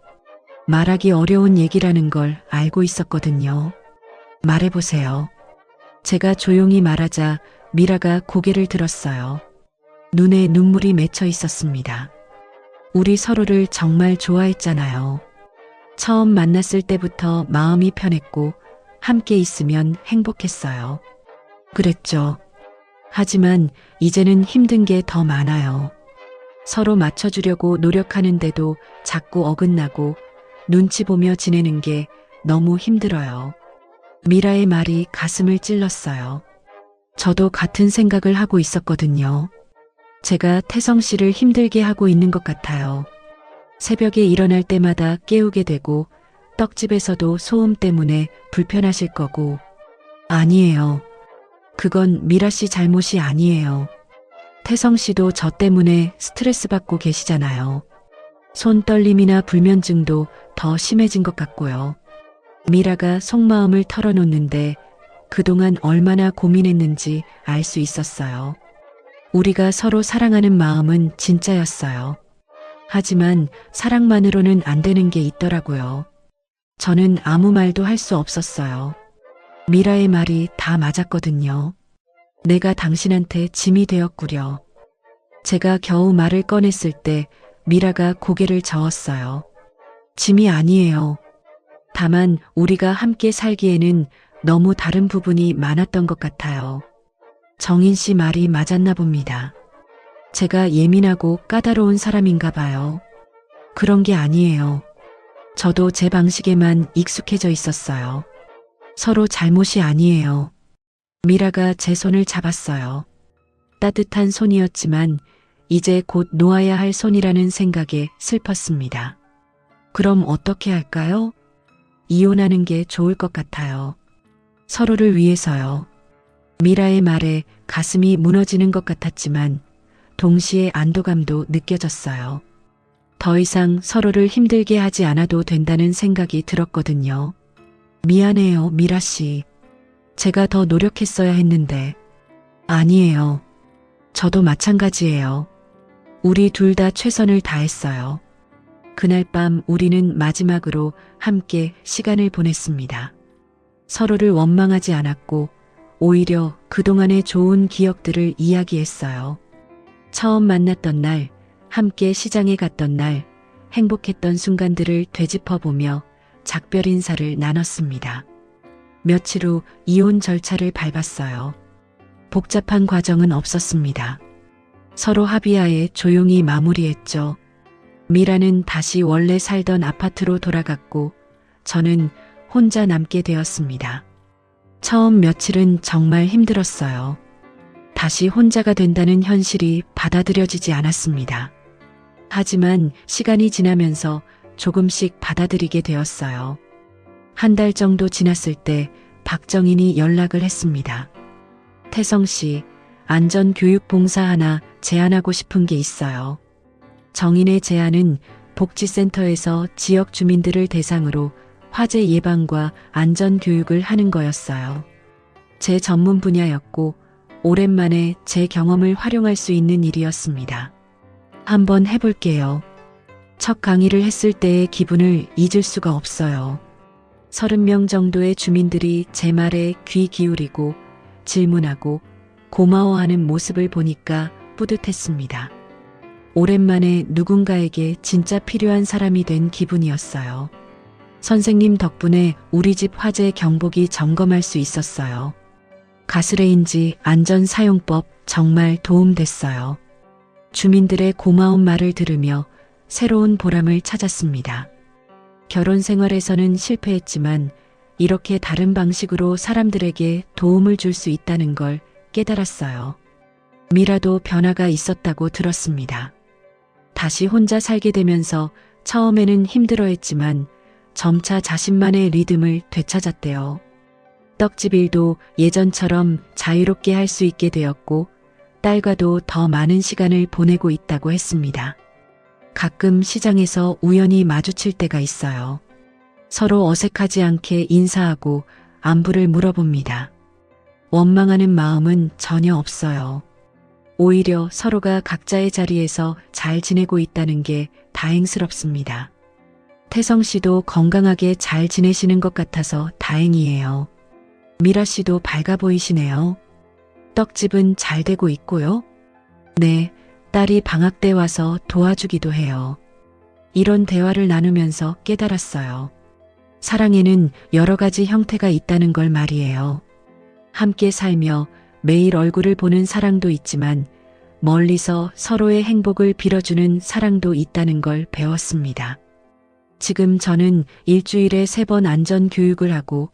말하기 어려운 얘기라는 걸 알고 있었거든요. 말해보세요. 제가 조용히 말하자 미라가 고개를 들었어요. 눈에 눈물이 맺혀 있었습니다. 우리 서로를 정말 좋아했잖아요. 처음 만났을 때부터 마음이 편했고 함께 있으면 행복했어요. 그랬죠. 하지만 이제는 힘든 게 더 많아요. 서로 맞춰주려고 노력하는데도 자꾸 어긋나고 눈치 보며 지내는 게 너무 힘들어요. 미라의 말이 가슴을 찔렀어요. 저도 같은 생각을 하고 있었거든요. 제가 태성 씨를 힘들게 하고 있는 것 같아요. 새벽에 일어날 때마다 깨우게 되고 떡집에서도 소음 때문에 불편하실 거고. 아니에요. 그건 미라 씨 잘못이 아니에요. 태성 씨도 저 때문에 스트레스 받고 계시잖아요. 손떨림이나 불면증도 더 심해진 것 같고요. 미라가 속마음을 털어놓는데 그동안 얼마나 고민했는지 알 수 있었어요. 우리가 서로 사랑하는 마음은 진짜였어요. 하지만 사랑만으로는 안 되는 게 있더라고요. 저는 아무 말도 할 수 없었어요. 미라의 말이 다 맞았거든요. 내가 당신한테 짐이 되었구려. 제가 겨우 말을 꺼냈을 때 미라가 고개를 저었어요. 짐이 아니에요. 다만 우리가 함께 살기에는 너무 다른 부분이 많았던 것 같아요. 정인 씨 말이 맞았나 봅니다. 제가 예민하고 까다로운 사람인가 봐요. 그런 게 아니에요. 저도 제 방식에만 익숙해져 있었어요. 서로 잘못이 아니에요. 미라가 제 손을 잡았어요. 따뜻한 손이었지만 이제 곧 놓아야 할 손이라는 생각에 슬펐습니다. 그럼 어떻게 할까요? 이혼하는 게 좋을 것 같아요. 서로를 위해서요. 미라의 말에 가슴이 무너지는 것 같았지만 동시에 안도감도 느껴졌어요. 더 이상 서로를 힘들게 하지 않아도 된다는 생각이 들었거든요. 미안해요, 미라 씨. 제가 더 노력했어야 했는데. 아니에요. 저도 마찬가지예요. 우리 둘 다 최선을 다했어요. 그날 밤 우리는 마지막으로 함께 시간을 보냈습니다. 서로를 원망하지 않았고 오히려 그동안의 좋은 기억들을 이야기했어요. 처음 만났던 날, 함께 시장에 갔던 날, 행복했던 순간들을 되짚어보며 작별 인사를 나눴습니다. 며칠 후 이혼 절차를 밟았어요. 복잡한 과정은 없었습니다. 서로 합의하에 조용히 마무리했죠. 미라는 다시 원래 살던 아파트로 돌아갔고 저는 혼자 남게 되었습니다. 처음 며칠은 정말 힘들었어요. 다시 혼자가 된다는 현실이 받아들여지지 않았습니다. 하지만 시간이 지나면서 조금씩 받아들이게 되었어요. 한 달 정도 지났을 때 박정인이 연락을 했습니다. 태성 씨, 안전교육 봉사 하나 제안하고 싶은 게 있어요. 정인의 제안은 복지센터에서 지역 주민들을 대상으로 화재 예방과 안전교육을 하는 거였어요. 제 전문 분야였고 오랜만에 제 경험을 활용할 수 있는 일이었습니다. 한번 해볼게요. 첫 강의를 했을 때의 기분을 잊을 수가 없어요. 30명 정도의 주민들이 제 말에 귀 기울이고 질문하고 고마워하는 모습을 보니까 뿌듯했습니다. 오랜만에 누군가에게 진짜 필요한 사람이 된 기분이었어요. 선생님 덕분에 우리 집 화재 경보기 점검할 수 있었어요. 가스레인지 안전사용법 정말 도움됐어요. 주민들의 고마운 말을 들으며 새로운 보람을 찾았습니다. 결혼 생활에서는 실패했지만 이렇게 다른 방식으로 사람들에게 도움을 줄 수 있다는 걸 깨달았어요. 미라도 변화가 있었다고 들었습니다. 다시 혼자 살게 되면서 처음에는 힘들어했지만 점차 자신만의 리듬을 되찾았대요. 떡집 일도 예전처럼 자유롭게 할 수 있게 되었고 딸과도 더 많은 시간을 보내고 있다고 했습니다. 가끔 시장에서 우연히 마주칠 때가 있어요. 서로 어색하지 않게 인사하고 안부를 물어봅니다. 원망하는 마음은 전혀 없어요. 오히려 서로가 각자의 자리에서 잘 지내고 있다는 게 다행스럽습니다. 태성 씨도 건강하게 잘 지내시는 것 같아서 다행이에요. 미라 씨도 밝아 보이시네요. 떡집은 잘 되고 있고요. 네, 딸이 방학 때 와서 도와주기도 해요. 이런 대화를 나누면서 깨달았어요. 사랑에는 여러 가지 형태가 있다는 걸 말이에요. 함께 살며 매일 얼굴을 보는 사랑도 있지만 멀리서 서로의 행복을 빌어주는 사랑도 있다는 걸 배웠습니다. 지금 저는 일주일에 3번 안전교육을 하고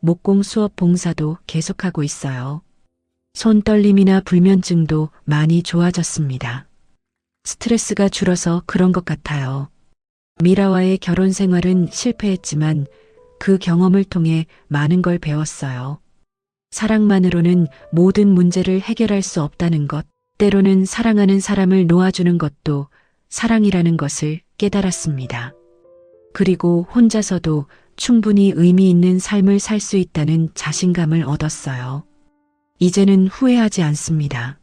목공 수업 봉사도 계속하고 있어요. 손떨림이나 불면증도 많이 좋아졌습니다. 스트레스가 줄어서 그런 것 같아요. 미라와의 결혼 생활은 실패했지만 그 경험을 통해 많은 걸 배웠어요. 사랑만으로는 모든 문제를 해결할 수 없다는 것, 때로는 사랑하는 사람을 놓아주는 것도 사랑이라는 것을 깨달았습니다. 그리고 혼자서도 충분히 의미 있는 삶을 살 수 있다는 자신감을 얻었어요. 이제는 후회하지 않습니다.